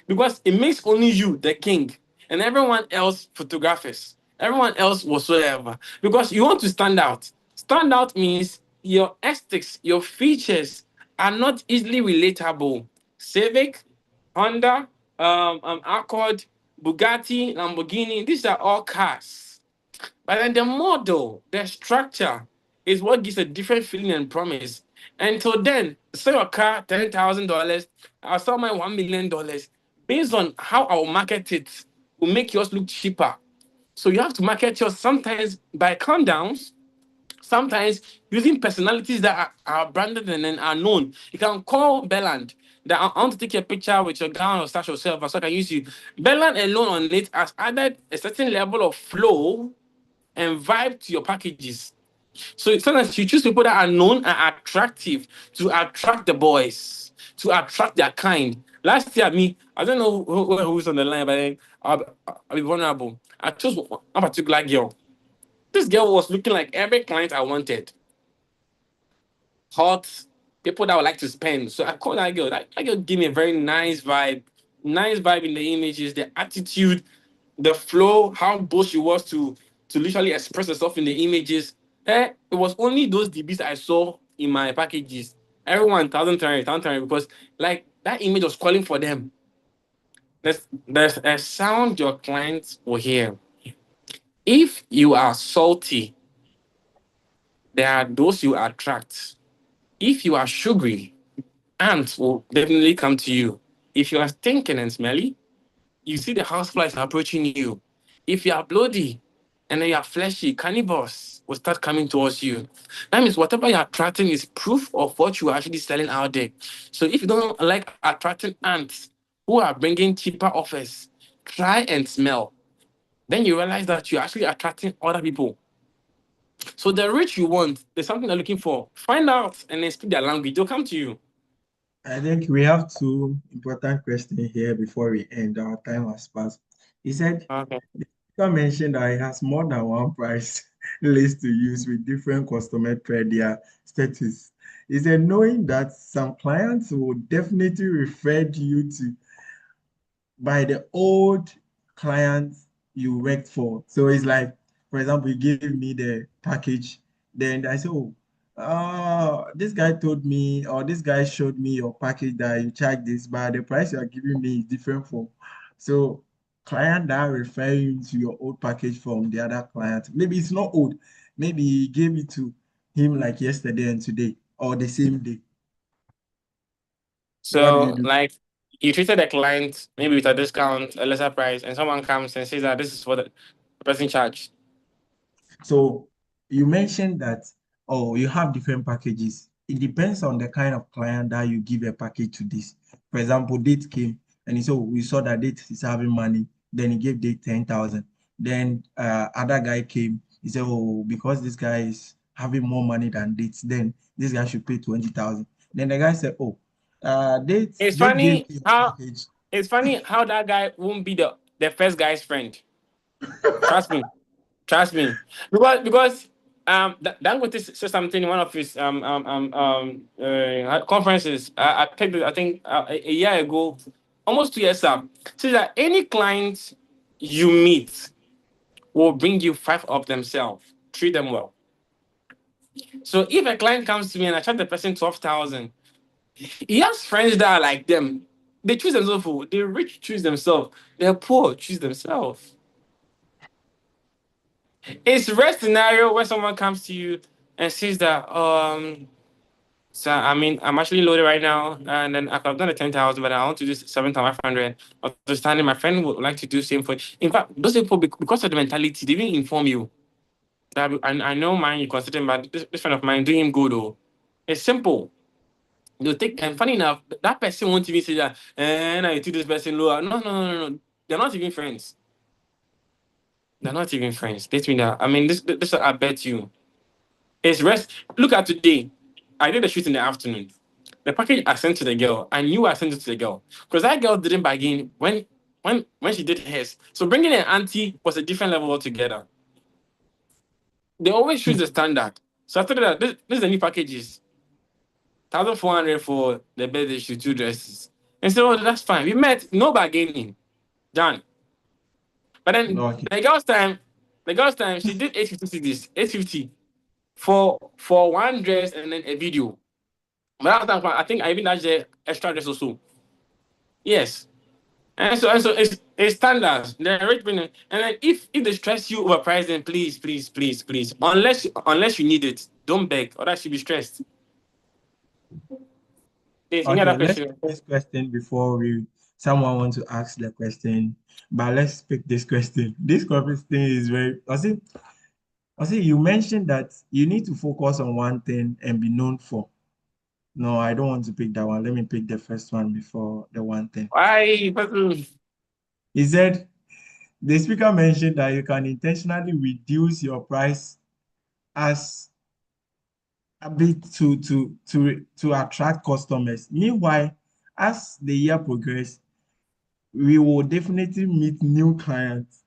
because it makes only you the king and everyone else photographers, everyone else whatsoever. Because you want to stand out. Stand out means your aesthetics, your features are not easily relatable. Civic, Honda, Accord, Bugatti, Lamborghini, these are all cars. But then the model, the structure is what gives a different feeling and promise. Until then, sell your car $10,000, I'll sell my $1 million. Based on how I'll market it, will make yours look cheaper. So you have to market yours sometimes by countdowns, sometimes using personalities that are branded and then are known. You can call Belland that I want to take a picture with your gown or stash yourself, so I can use you. Belland alone on it has added a certain level of flow and vibe to your packages. So sometimes you choose people that are known and attractive to attract the boys, to attract their kind. Last year, me, I don't know who's on the line, but then I'll be vulnerable. I chose one particular girl. This girl was looking like every client I wanted. Hot, people that would like to spend. So I called that girl. That girl gave me a very nice vibe in the images, the attitude, the flow, how bold she was to literally express herself in the images. It was only those DBs I saw in my packages. Everyone thousand times because like that image was calling for them. There's a sound your clients will hear. If you are salty, there are those you attract. If you are sugary, ants will definitely come to you. If you are stinking and smelly, you see the houseflies approaching you. If you are bloody and then you are fleshy, cannibals will start coming towards you. That means whatever you're attracting is proof of what you are actually selling out there. So if you don't like attracting ants who are bringing cheaper offers, try and smell. Then you realize that you're actually attracting other people. So the rich you want, there's something they're looking for. Find out and then speak their language. They'll come to you. I think we have two important questions here before we end. Our time has passed. He said, Okay. the speaker mentioned that it has more than one price. list to use with different customers per their status. Is that knowing that some clients will definitely refer you to by the old clients you worked for. So it's like, for example, you give me the package, then I say, oh, this guy told me, or this guy showed me your package that you charge this, but the price you are giving me is different from. So client that referring to your old package from the other client. Maybe it's not old. Maybe he gave it to him like yesterday and today, or the same day. What do you So, do? like, you treated a client maybe with a discount, a lesser price, and someone comes and says that this is what the person charged. So you mentioned that, oh, you have different packages. It depends on the kind of client that you give a package to this. For example, date came and he said, oh, we saw that date is having money. Then he gave date 10,000. Then other guy came. He said, oh, because this guy is having more money than dates, then this guy should pay 20,000. Then the guy said, oh, It's date gave funny me a how package. it's funny how that guy won't be the first guy's friend. Trust me. Trust me, because Dangote said something in one of his conferences. I picked it, I think a year ago, almost 2 years up. Says that any client you meet will bring you five of themselves. Treat them well. So if a client comes to me and I charge the person 12,000, he has friends that are like them. They choose themselves. The rich choose themselves. The poor choose themselves. It's rare scenario where someone comes to you and says that so I mean I'm actually loaded right now and then I've done the 10,000 but I want to do 7,500. Understanding my friend would like to do same for in fact those people because of the mentality they didn't inform you that I know mine you consider him but this friend of mine doing him good oh. It's simple. You take and funny enough that person won't even say that and I took this person lower. No. They're not even friends. They're not even friends. Let me that. I mean this I bet you. It's rest. Look at today. I did the shoot in the afternoon. The package I sent to the girl, I knew I sent it to the girl because that girl didn't bargain when she did hers. So bringing an auntie was a different level altogether. They always choose the standard. So after that, this is the new packages. 1,400 for the birthday shoot, two dresses. And so that's fine. We met, no bargaining. Done. But then Okay. the girl's time, she did 850 CDs, 850 for one dress and then a video. But that time, I think I even asked the extra dress also. Yes. And so it's standards. The arrangement. And then if they stress you over pricing, please. Unless you need it, don't beg, or that should be stressed. There's any other Okay, let's question? pick this question before we someone wants to ask the question. But let's pick this question. This question is very I see you mentioned that you need to focus on one thing and be known for. No, I don't want to pick that one. Let me pick the first one before the one thing. Why? He said the speaker mentioned that you can intentionally reduce your price as a bit to attract customers. Meanwhile, as the year progresses, we will definitely meet new clients.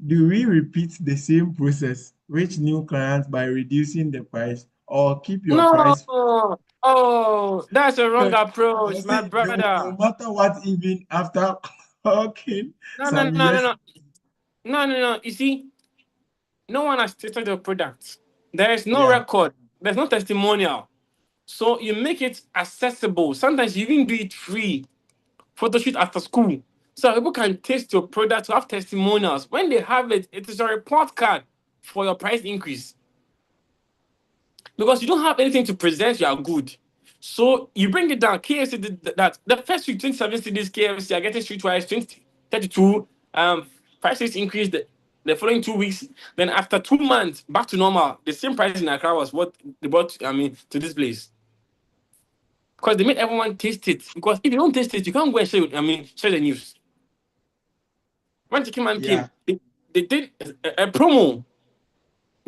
Do we repeat the same process, reach new clients by reducing the price, or keep your price? No. Oh, that's a wrong I approach, my say no brother. matter what, even after clocking No, no, some no, no, years. no. No. You see, no one has tested your product. There is no Yeah. record. There's no testimonial. So you make it accessible. Sometimes you even do it free. Photo shoot after school. So people can taste your product to have testimonials. When they have it, it is a report card for your price increase. Because you don't have anything to present, you are good. So you bring it down. KFC did that. The first week, 27 cities KFC are getting streetwise 20, 32. Prices increased the following 2 weeks. Then after 2 months, back to normal. The same price in Accra was what they brought, to this place. Because they made everyone taste it. Because if you don't taste it, you can't go and share the news. When Chicken Man Yeah. came, they did a promo.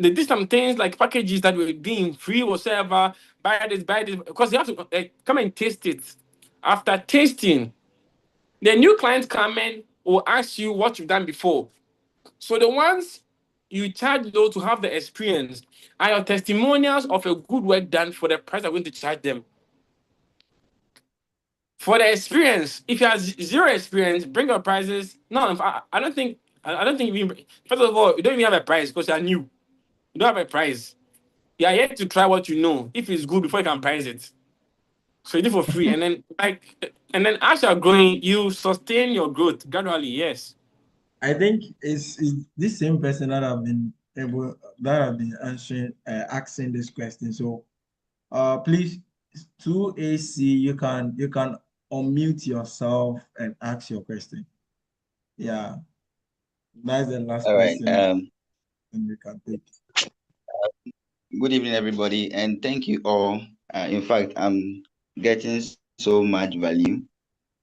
They did some things like packages that were being free whatsoever. Buy this, because you have to come and taste it. After tasting, the new clients come in will ask you what you've done before. So the ones you charge those to have the experience are your testimonials of a good work done for the price I'm going to charge them. For the experience, if you have zero experience, bring your prices. No, I don't think I don't think you, first of all, you don't even have a price because you're new. You don't have a price. You are yet to try what you know. If it's good before you can price it. So you do for free. And then as you're growing, you sustain your growth gradually, yes. I think it's this same person that have been answering asking this question. So please, to AC, you can unmute yourself and ask your question. Yeah, that's the last All right. question and we can take. Good evening, everybody, and thank you all. In fact, I'm getting so much value.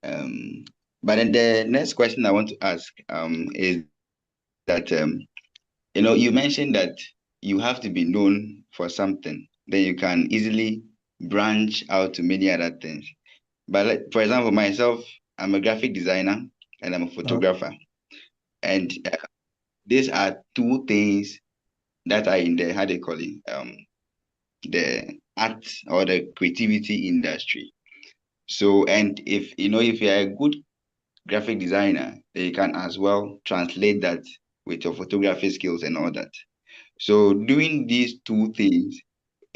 Um, but then the next question I want to ask is that you mentioned that you have to be known for something, then you can easily branch out to many other things. But for example, myself, I'm a graphic designer and I'm a Okay. photographer, and these are two things that are in the how they call it the art or the creativity industry. So, and if you're a good graphic designer, then you can as well translate that with your photography skills and all that. So, doing these two things,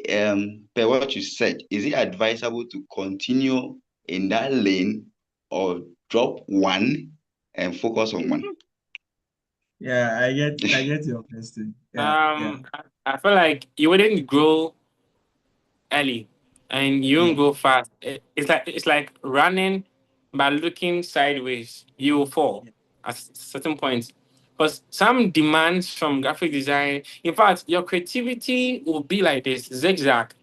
per what you said, is it advisable to continue in that lane or drop one and focus on one? Yeah, I get your question. Yeah, yeah, I feel like you wouldn't grow early and you yeah, won't go fast. It's like running by looking sideways. You will fall yeah, at certain points. Because some demands from graphic design, in fact, your creativity will be like this, zigzag.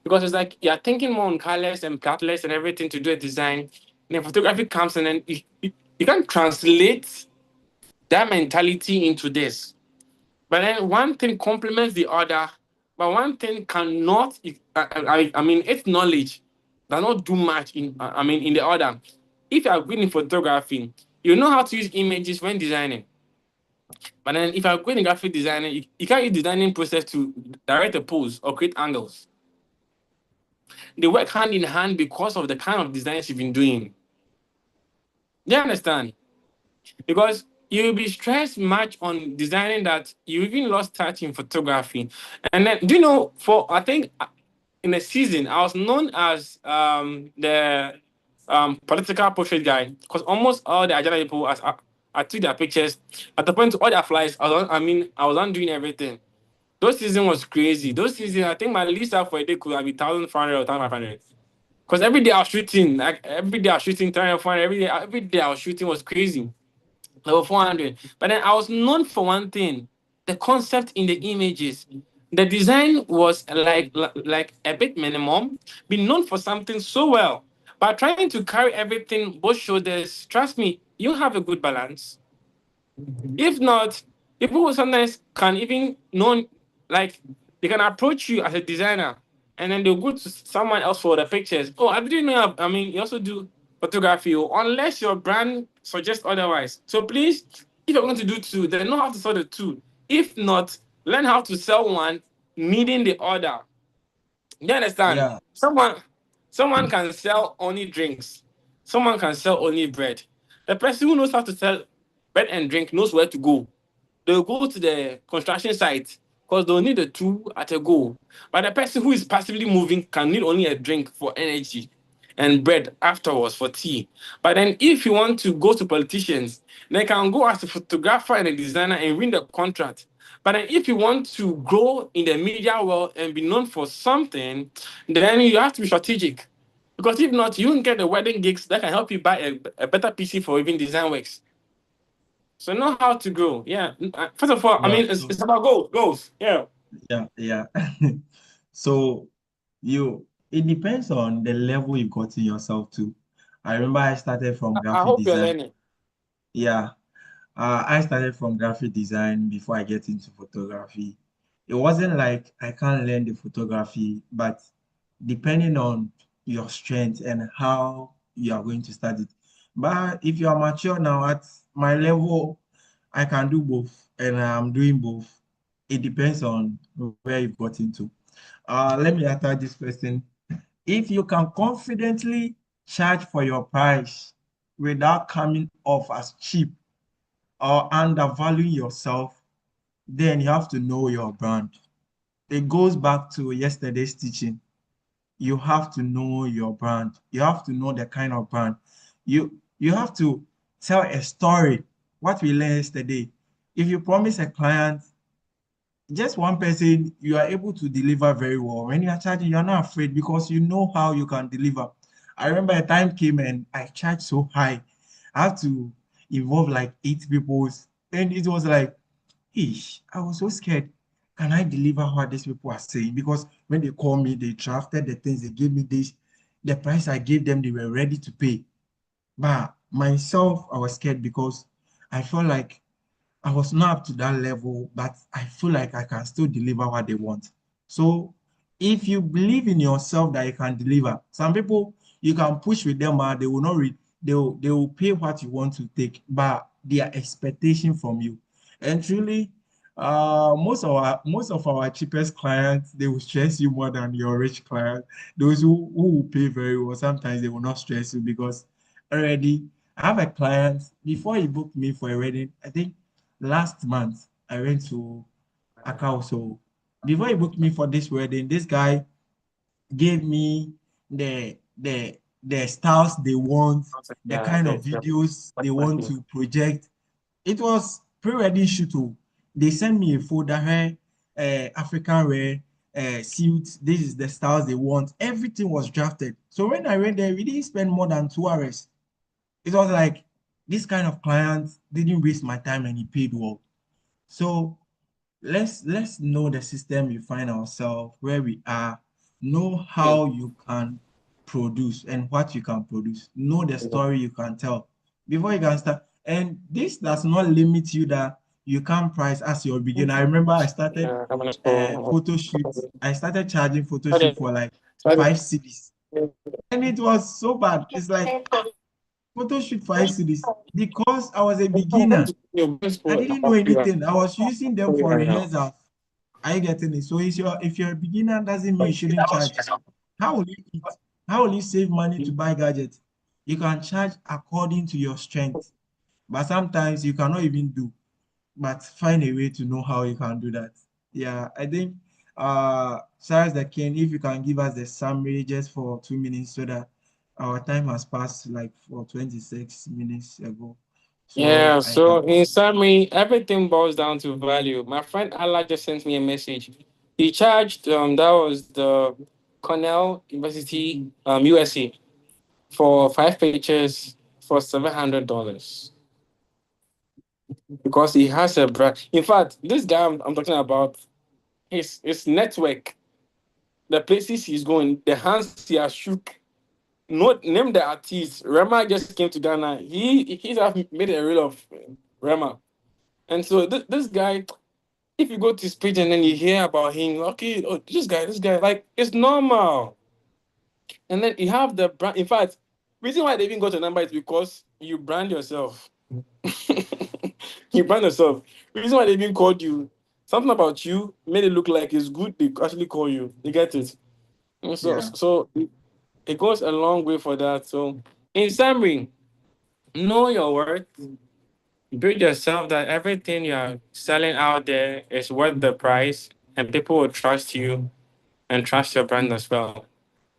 Because it's like you're thinking more on colors and catalysts and everything to do a design. And then photography comes and then you can't translate that mentality into this. But then one thing complements the other, but one thing cannot. I mean, its knowledge does not do much in. I mean, in the other. If you are good in photography, you know how to use images when designing. But then, if you are good in graphic designing, you can't use designing process to direct a pose or create angles. They work hand in hand because of the kind of designs you've been doing. Do you understand? Because you'll be stressed much on designing that you even lost touch in photography. And then, do you know, for I think in a season, I was known as the political portrait guy because almost all the agenda people, as I took their pictures, at the point all their flies, I was on doing everything. Those season was crazy. Those season, I think my least out for a day could have been 1,500 or 1,500. Because every day I was shooting, like every day I was shooting 300, every day I was shooting was crazy. Level 400. But then I was known for one thing, the concept in the images. The design was like a bit minimum, been known for something so well. But trying to carry everything both shoulders, trust me, you have a good balance. If not, people will sometimes can even know, like, they can approach you as a designer and then they'll go to someone else for the pictures. Oh, I didn't know. I mean, you also do photography, unless your brand suggests otherwise. So please, if you're going to do two, then know how to sell the two. If not, learn how to sell one, needing the other. You understand? yeah, Someone can sell only drinks. Someone can sell only bread. The person who knows how to sell bread and drink knows where to go. They'll go to the construction site because they'll need the two at a go. But the person who is passively moving can need only a drink for energy and bread afterwards for tea. But then if you want to go to politicians, they can go as a photographer and a designer and win the contract. But then if you want to grow in the media world and be known for something, then you have to be strategic. Because if not, you won't get the wedding gigs that can help you buy a better PC for even design works. So know how to grow. Yeah. First of all, I yeah. mean, it's about goals. Goals. Yeah. Yeah, yeah. So it depends on the level you've gotten yourself to. I remember I started from I graphic hope you're design. learning. Yeah, I started from graphic design before I get into photography. It wasn't like I can't learn the photography, but depending on your strength and how you are going to start it. But if you are mature now at my level, I can do both, and I'm doing both. It depends on where you've got into. Let me answer this question. If you can confidently charge for your price without coming off as cheap or undervaluing yourself, then you have to know your brand. It goes back to yesterday's teaching. You have to know your brand. You have to know the kind of brand. You have to tell a story. What we learned yesterday. If you promise a client just one person, you are able to deliver very well. When you are charging, you're not afraid because you know how you can deliver. I remember a time came and I charged so high. I have to involve like 8 people. And it was like, ish, I was so scared. Can I deliver what these people are saying? Because when they call me, they drafted the things, they gave me this, the price I gave them, they were ready to pay. But myself, I was scared because I felt like I was not up to that level, but I feel like I can still deliver what they want. So if you believe in yourself that you can deliver, some people you can push with them, they will not read, they will pay what you want to take, but their expectation from you. And truly, most of our cheapest clients, they will stress you more than your rich client. Those who will pay very well, sometimes they will not stress you because already I have a client before he booked me for a wedding. I think last month I went to Accra. So before he booked me for this wedding, this guy gave me the styles they want, the Yeah, kind of videos they want to project. It was pre-wedding shoot. Oh. They sent me a folder here, African wear, suits. This is the styles they want. Everything was drafted. So when I went there, we didn't spend more than 2 hours. It was like this kind of client didn't waste my time and he paid well. So let's know the system we find ourselves, where we are, know how you can produce and what you can produce, know the story you can tell before you can start. And this does not limit you that you can't price as your beginner. I remember I started I'm gonna go. photo shoots. I started charging photo shoot Okay. for like So 5 CDs. And it was so bad. It's like photo shoot 5 CDs because I was a beginner. I didn't know anything. I was using them for rehearsals. Are you getting it? So if you're a beginner, doesn't mean you shouldn't charge. How will you eat? How will you save money to buy gadgets? You can charge according to your strength, but sometimes you cannot even do. But find a way to know how you can do that. Yeah, I think Cyrus the King, if you can give us the summary just for 2 minutes so that our time has passed like for 26 minutes ago. So Yeah, I can. so in summary, everything boils down to value. My friend Allah just sent me a message. He charged that was the Cornell University USA for 5 pictures for $700 because he has a brand. In fact, this guy I'm talking about, his network, the places he's going, the hands he has shook. Not name the artist. Rema just came to Ghana. He's have made a reel of Rema. And so this guy, if you go to his page and then you hear about him, okay, oh, this guy, like it's normal. And then you have the brand. In fact, reason why they even got your number is because you brand yourself. You brand yourself. Reason why they even called you, something about you made it look like it's good. They actually call you. You get it. And so Yeah. so it goes a long way for that. So in summary, know your worth. Build yourself that everything you're selling out there is worth the price, and people will trust you and trust your brand as well.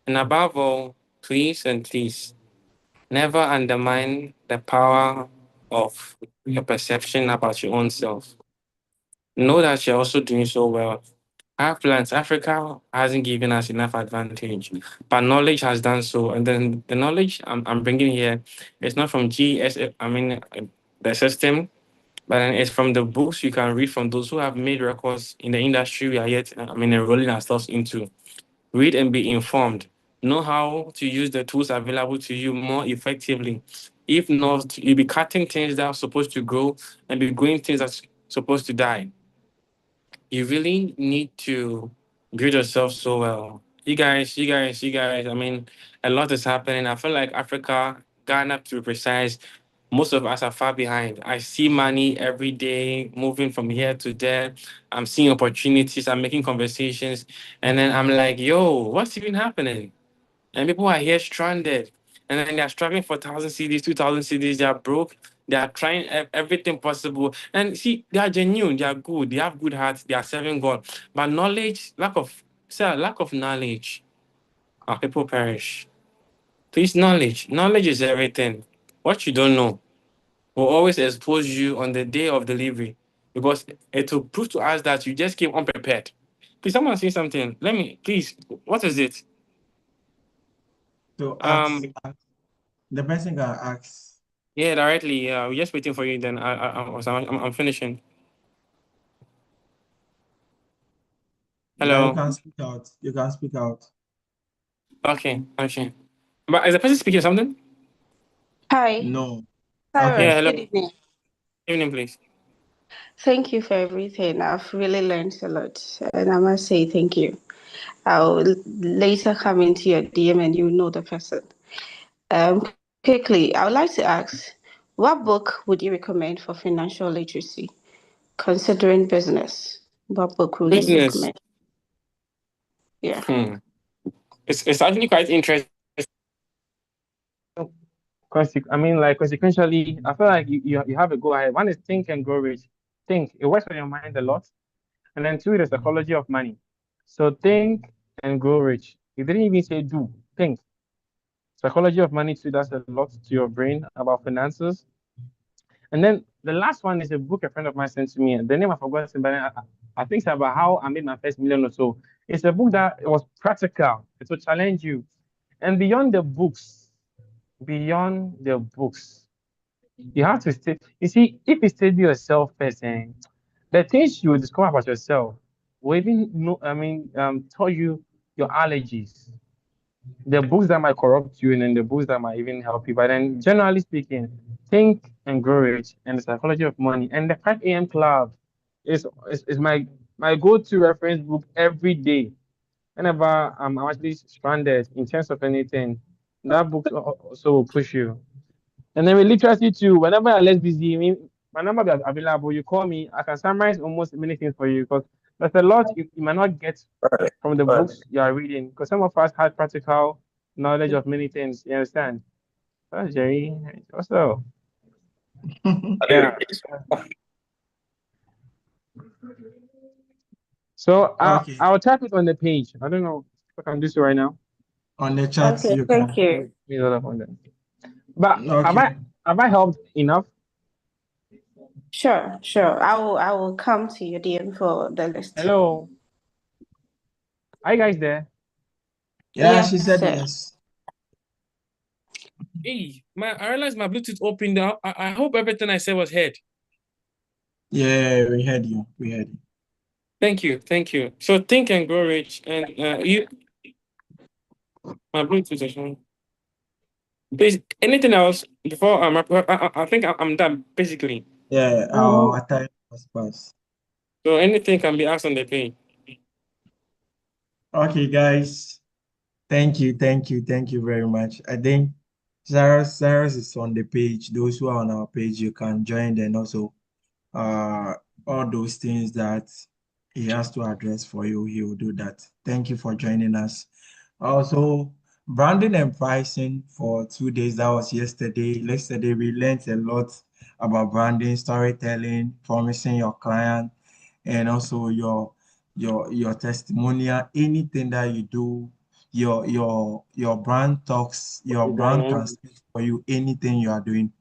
And above all, please and please never undermine the power of your perception about your own self. Know that you're also doing so well. Have plans. Africa hasn't given us enough advantage, but knowledge has done so. And then the knowledge I'm bringing here is not from the system, but then it's from the books you can read from those who have made records in the industry we are yet, enrolling ourselves into. Read and be informed. Know how to use the tools available to you more effectively. If not, you'll be cutting things that are supposed to grow and be growing things that's supposed to die. You really need to build yourself so well. You guys, a lot is happening. I feel like Africa, Ghana to be precise, Most of us are far behind. I see money every day moving from here to there. I'm seeing opportunities, I'm making conversations, and then I'm like, yo, what's even happening? And people are here stranded. And then they're struggling for 1,000 CDs, 2,000 CDs. They are broke. They are trying everything possible. And see, they are genuine. They are good. They have good hearts. They are serving God. But knowledge, lack of knowledge, our people perish. Please, knowledge. Knowledge is everything. What you don't know will always expose you on the day of delivery because it will prove to us that you just came unprepared. Please, someone say something. Let me, please, what is it? So Um, the person can ask. Yeah, directly. Yeah, we're just waiting for you. Then I'm finishing. Yeah, you Hello. can speak out. You can speak out. Okay. Okay. But is the person speaking something? Hi, No. Yeah. Okay. Cyrus. Hello. Good evening. Evening, please. Thank you for everything. I've really learned a lot, and I must say thank you. I'll later come into your DM and you know the person. Quickly, I would like to ask, what book would you recommend for financial literacy, considering business? What book would you Business. recommend? Yeah. Hmm. It's actually quite interesting. I mean, like consequentially, I feel like you have a go ahead. One is think and grow rich. Think. It works on your mind a lot. And then two, the psychology of money. So think and grow rich. You didn't even say do. Think. Psychology of money too does a lot to your brain about finances. And then the last one is a book a friend of mine sent to me. The name I forgot, but I think it's about how I made my first million or so. It's a book that was practical. It will challenge you. And beyond the books, you have to stay. You see, if you study yourself first, the things you will discover about yourself will even know, tell you your allergies, the books that might corrupt you, and then the books that might even help you. But then, generally speaking, think and grow rich, and the psychology of money, and the 5 a.m. club is my go-to reference book every day. Whenever I'm actually stranded in terms of anything, that book also will push you. And then with literacy too, whenever I'm less busy, I mean, my number is available. You call me, I can summarize almost many things for you because there's a lot you might not get from the books you are reading. Because some of us had practical knowledge of many things. You understand? That's Jerry. Also, yeah. So Okay. I'll type it on the page. I don't know if I can do so right now. On the chat, Okay, you thank can. you. But Okay. have I helped enough? Sure. I will come to your DM for the list. Hello, are you guys there? Yeah, she Yes, said sir. yes. Hey, I realized my Bluetooth opened up. I hope everything I said was heard. Yeah, we heard you. We heard you. Thank you, thank you. So think and grow rich, and my Bluetooth is on. Please, anything else before I think I'm done basically. Yeah, our time has passed. So anything can be asked on the page. Okay, guys. Thank you very much. I think Cyrus is on the page. Those who are on our page, you can join and also uh all those things that he has to address for you, he will do that. Thank you for joining us. Also, branding and pricing for 2 days. That was yesterday. Yesterday, we learned a lot about branding, storytelling, promising your client, and also your testimonial. Anything that you do, your brand talks, your brand can speak for you, anything you are doing.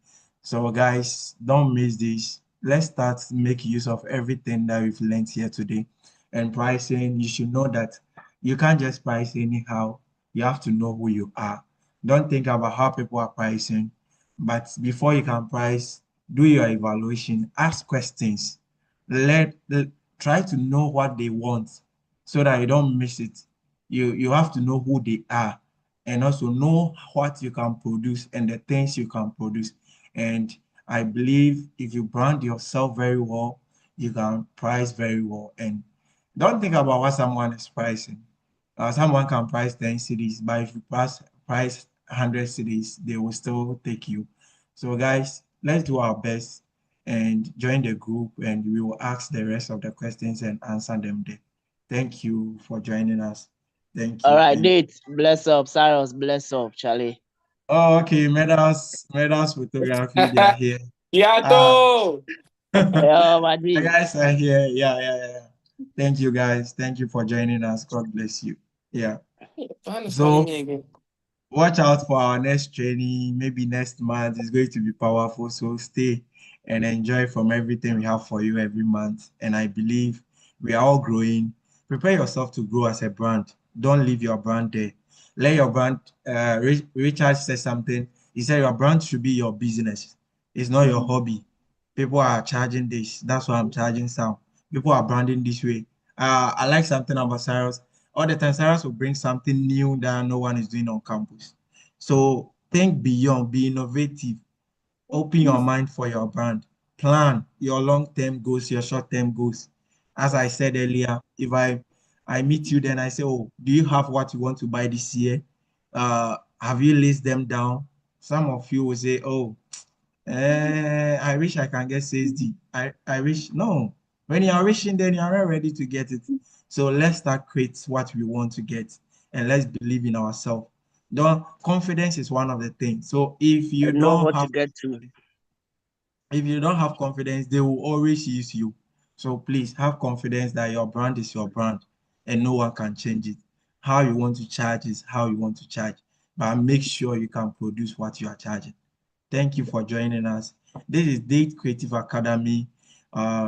So guys, don't miss this. Let's start make use of everything that we've learned here today. And pricing, you should know that you can't just price anyhow. You have to know who you are. Don't think about how people are pricing, but before you can price, do your evaluation, ask questions, try to know what they want so that you don't miss it. You have to know who they are and also know what you can produce and the things you can produce. And I believe if you brand yourself very well, you can price very well. And don't think about what someone is pricing. Someone can price 10 cities, but if you price 100 cities, they will still take you. So guys, let's do our best and join the group, and we will ask the rest of the questions and answer them there. Thank you for joining us. Thank All you. right, Thank you. Nate, bless up. Cyrus, bless up. Charlie. Oh, okay. Medals photography, they are here. Uh, Yato! Yeah, the my G. guys are here. Yeah, yeah, yeah. Thank you, guys. Thank you for joining us. God bless you. Yeah. Johan is calling So me again. watch out for our next training. Maybe next month is going to be powerful. So stay and enjoy from everything we have for you every month. And I believe we are all growing. Prepare yourself to grow as a brand. Don't leave your brand there. Let your brand, Richard said something. He said your brand should be your business. It's not your hobby. People are charging this. That's why I'm charging some. People are branding this way. I like something about Cyrus. All the time, Cyrus will bring something new that no one is doing on campus. So think beyond, be innovative, open your mind for your brand, plan your long-term goals, your short-term goals. As I said earlier, if I meet you, then I say, oh, do you have what you want to buy this year? Have you list them down? Some of you will say, oh, I wish I can get 60. I wish, no. When you are wishing, then you are not ready to get it. So let's start create what we want to get and let's believe in ourselves. Don't, confidence is one of the things. So Know what to get to. if you don't have confidence, they will always use you. So please have confidence that your brand is your brand and no one can change it. How you want to charge is how you want to charge, but make sure you can produce what you are charging. Thank you for joining us. This is Date Creative Academy.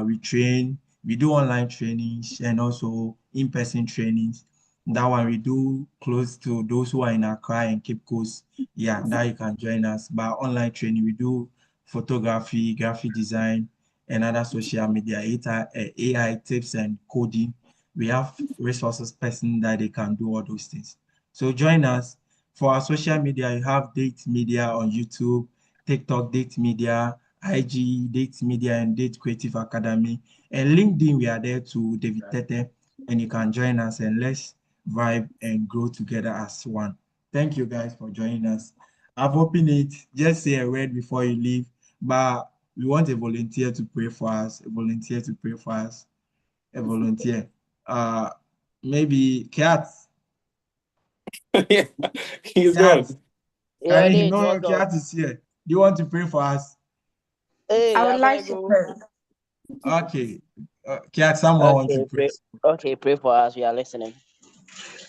We train, we do online trainings and also in-person trainings. That one we do close to those who are in Accra and Cape Coast. Yeah, that you can join us. But online training, we do photography, graphic design, and other social media, AI tips and coding. We have resources person that they can do all those things. So join us. For our social media, you have Date Media on YouTube, TikTok Date Media, IG Date Media, and Date Creative Academy. And LinkedIn, we are there to David Tete, and you can join us and let's vibe and grow together as one. Thank you guys for joining us. I've opened it. Just say a word before you leave, but we want a volunteer to pray for us, a volunteer to pray for us, a volunteer. Uh, maybe Kat, Yeah, he's Kat, gone. Yeah, Nate, no, what's up? Kat is here. Do you want to pray for us? Hey, I would I like better to go. pray. Okay. Kat, someone want to Okay, pray. pray. Okay, pray for us. We are listening.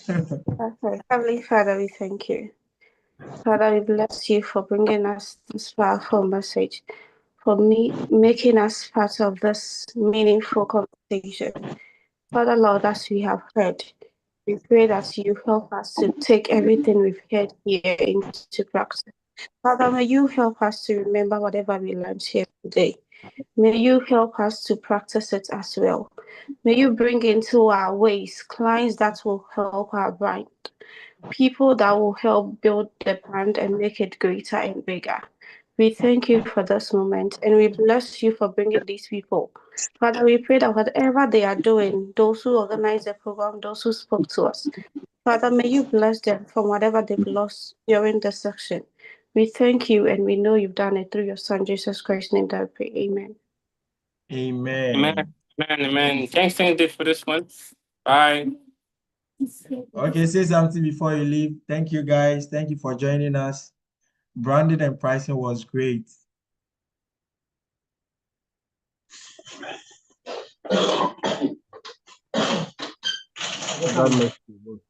Okay. Heavenly Father, we thank you. Father, we bless you for bringing us this powerful message, for me making us part of this meaningful conversation. Father Lord, as we have heard, we pray that you help us to take everything we've heard here into practice. Father, may you help us to remember whatever we learned here today. May you help us to practice it as well. May you bring into our ways clients that will help our brand, people that will help build the brand and make it greater and bigger. We thank you for this moment and we bless you for bringing these people. Father, we pray that whatever they are doing, those who organize the program, those who spoke to us, Father, may you bless them from whatever they've lost during this section. We thank you and we know you've done it through your Son, Jesus Christ's name that we pray. Amen. Amen. Amen. Amen. Amen. Thanks, Cindy, for this one. Bye. Okay, say something before you leave. Thank you, guys. Thank you for joining us. Branding and pricing was great. God bless you.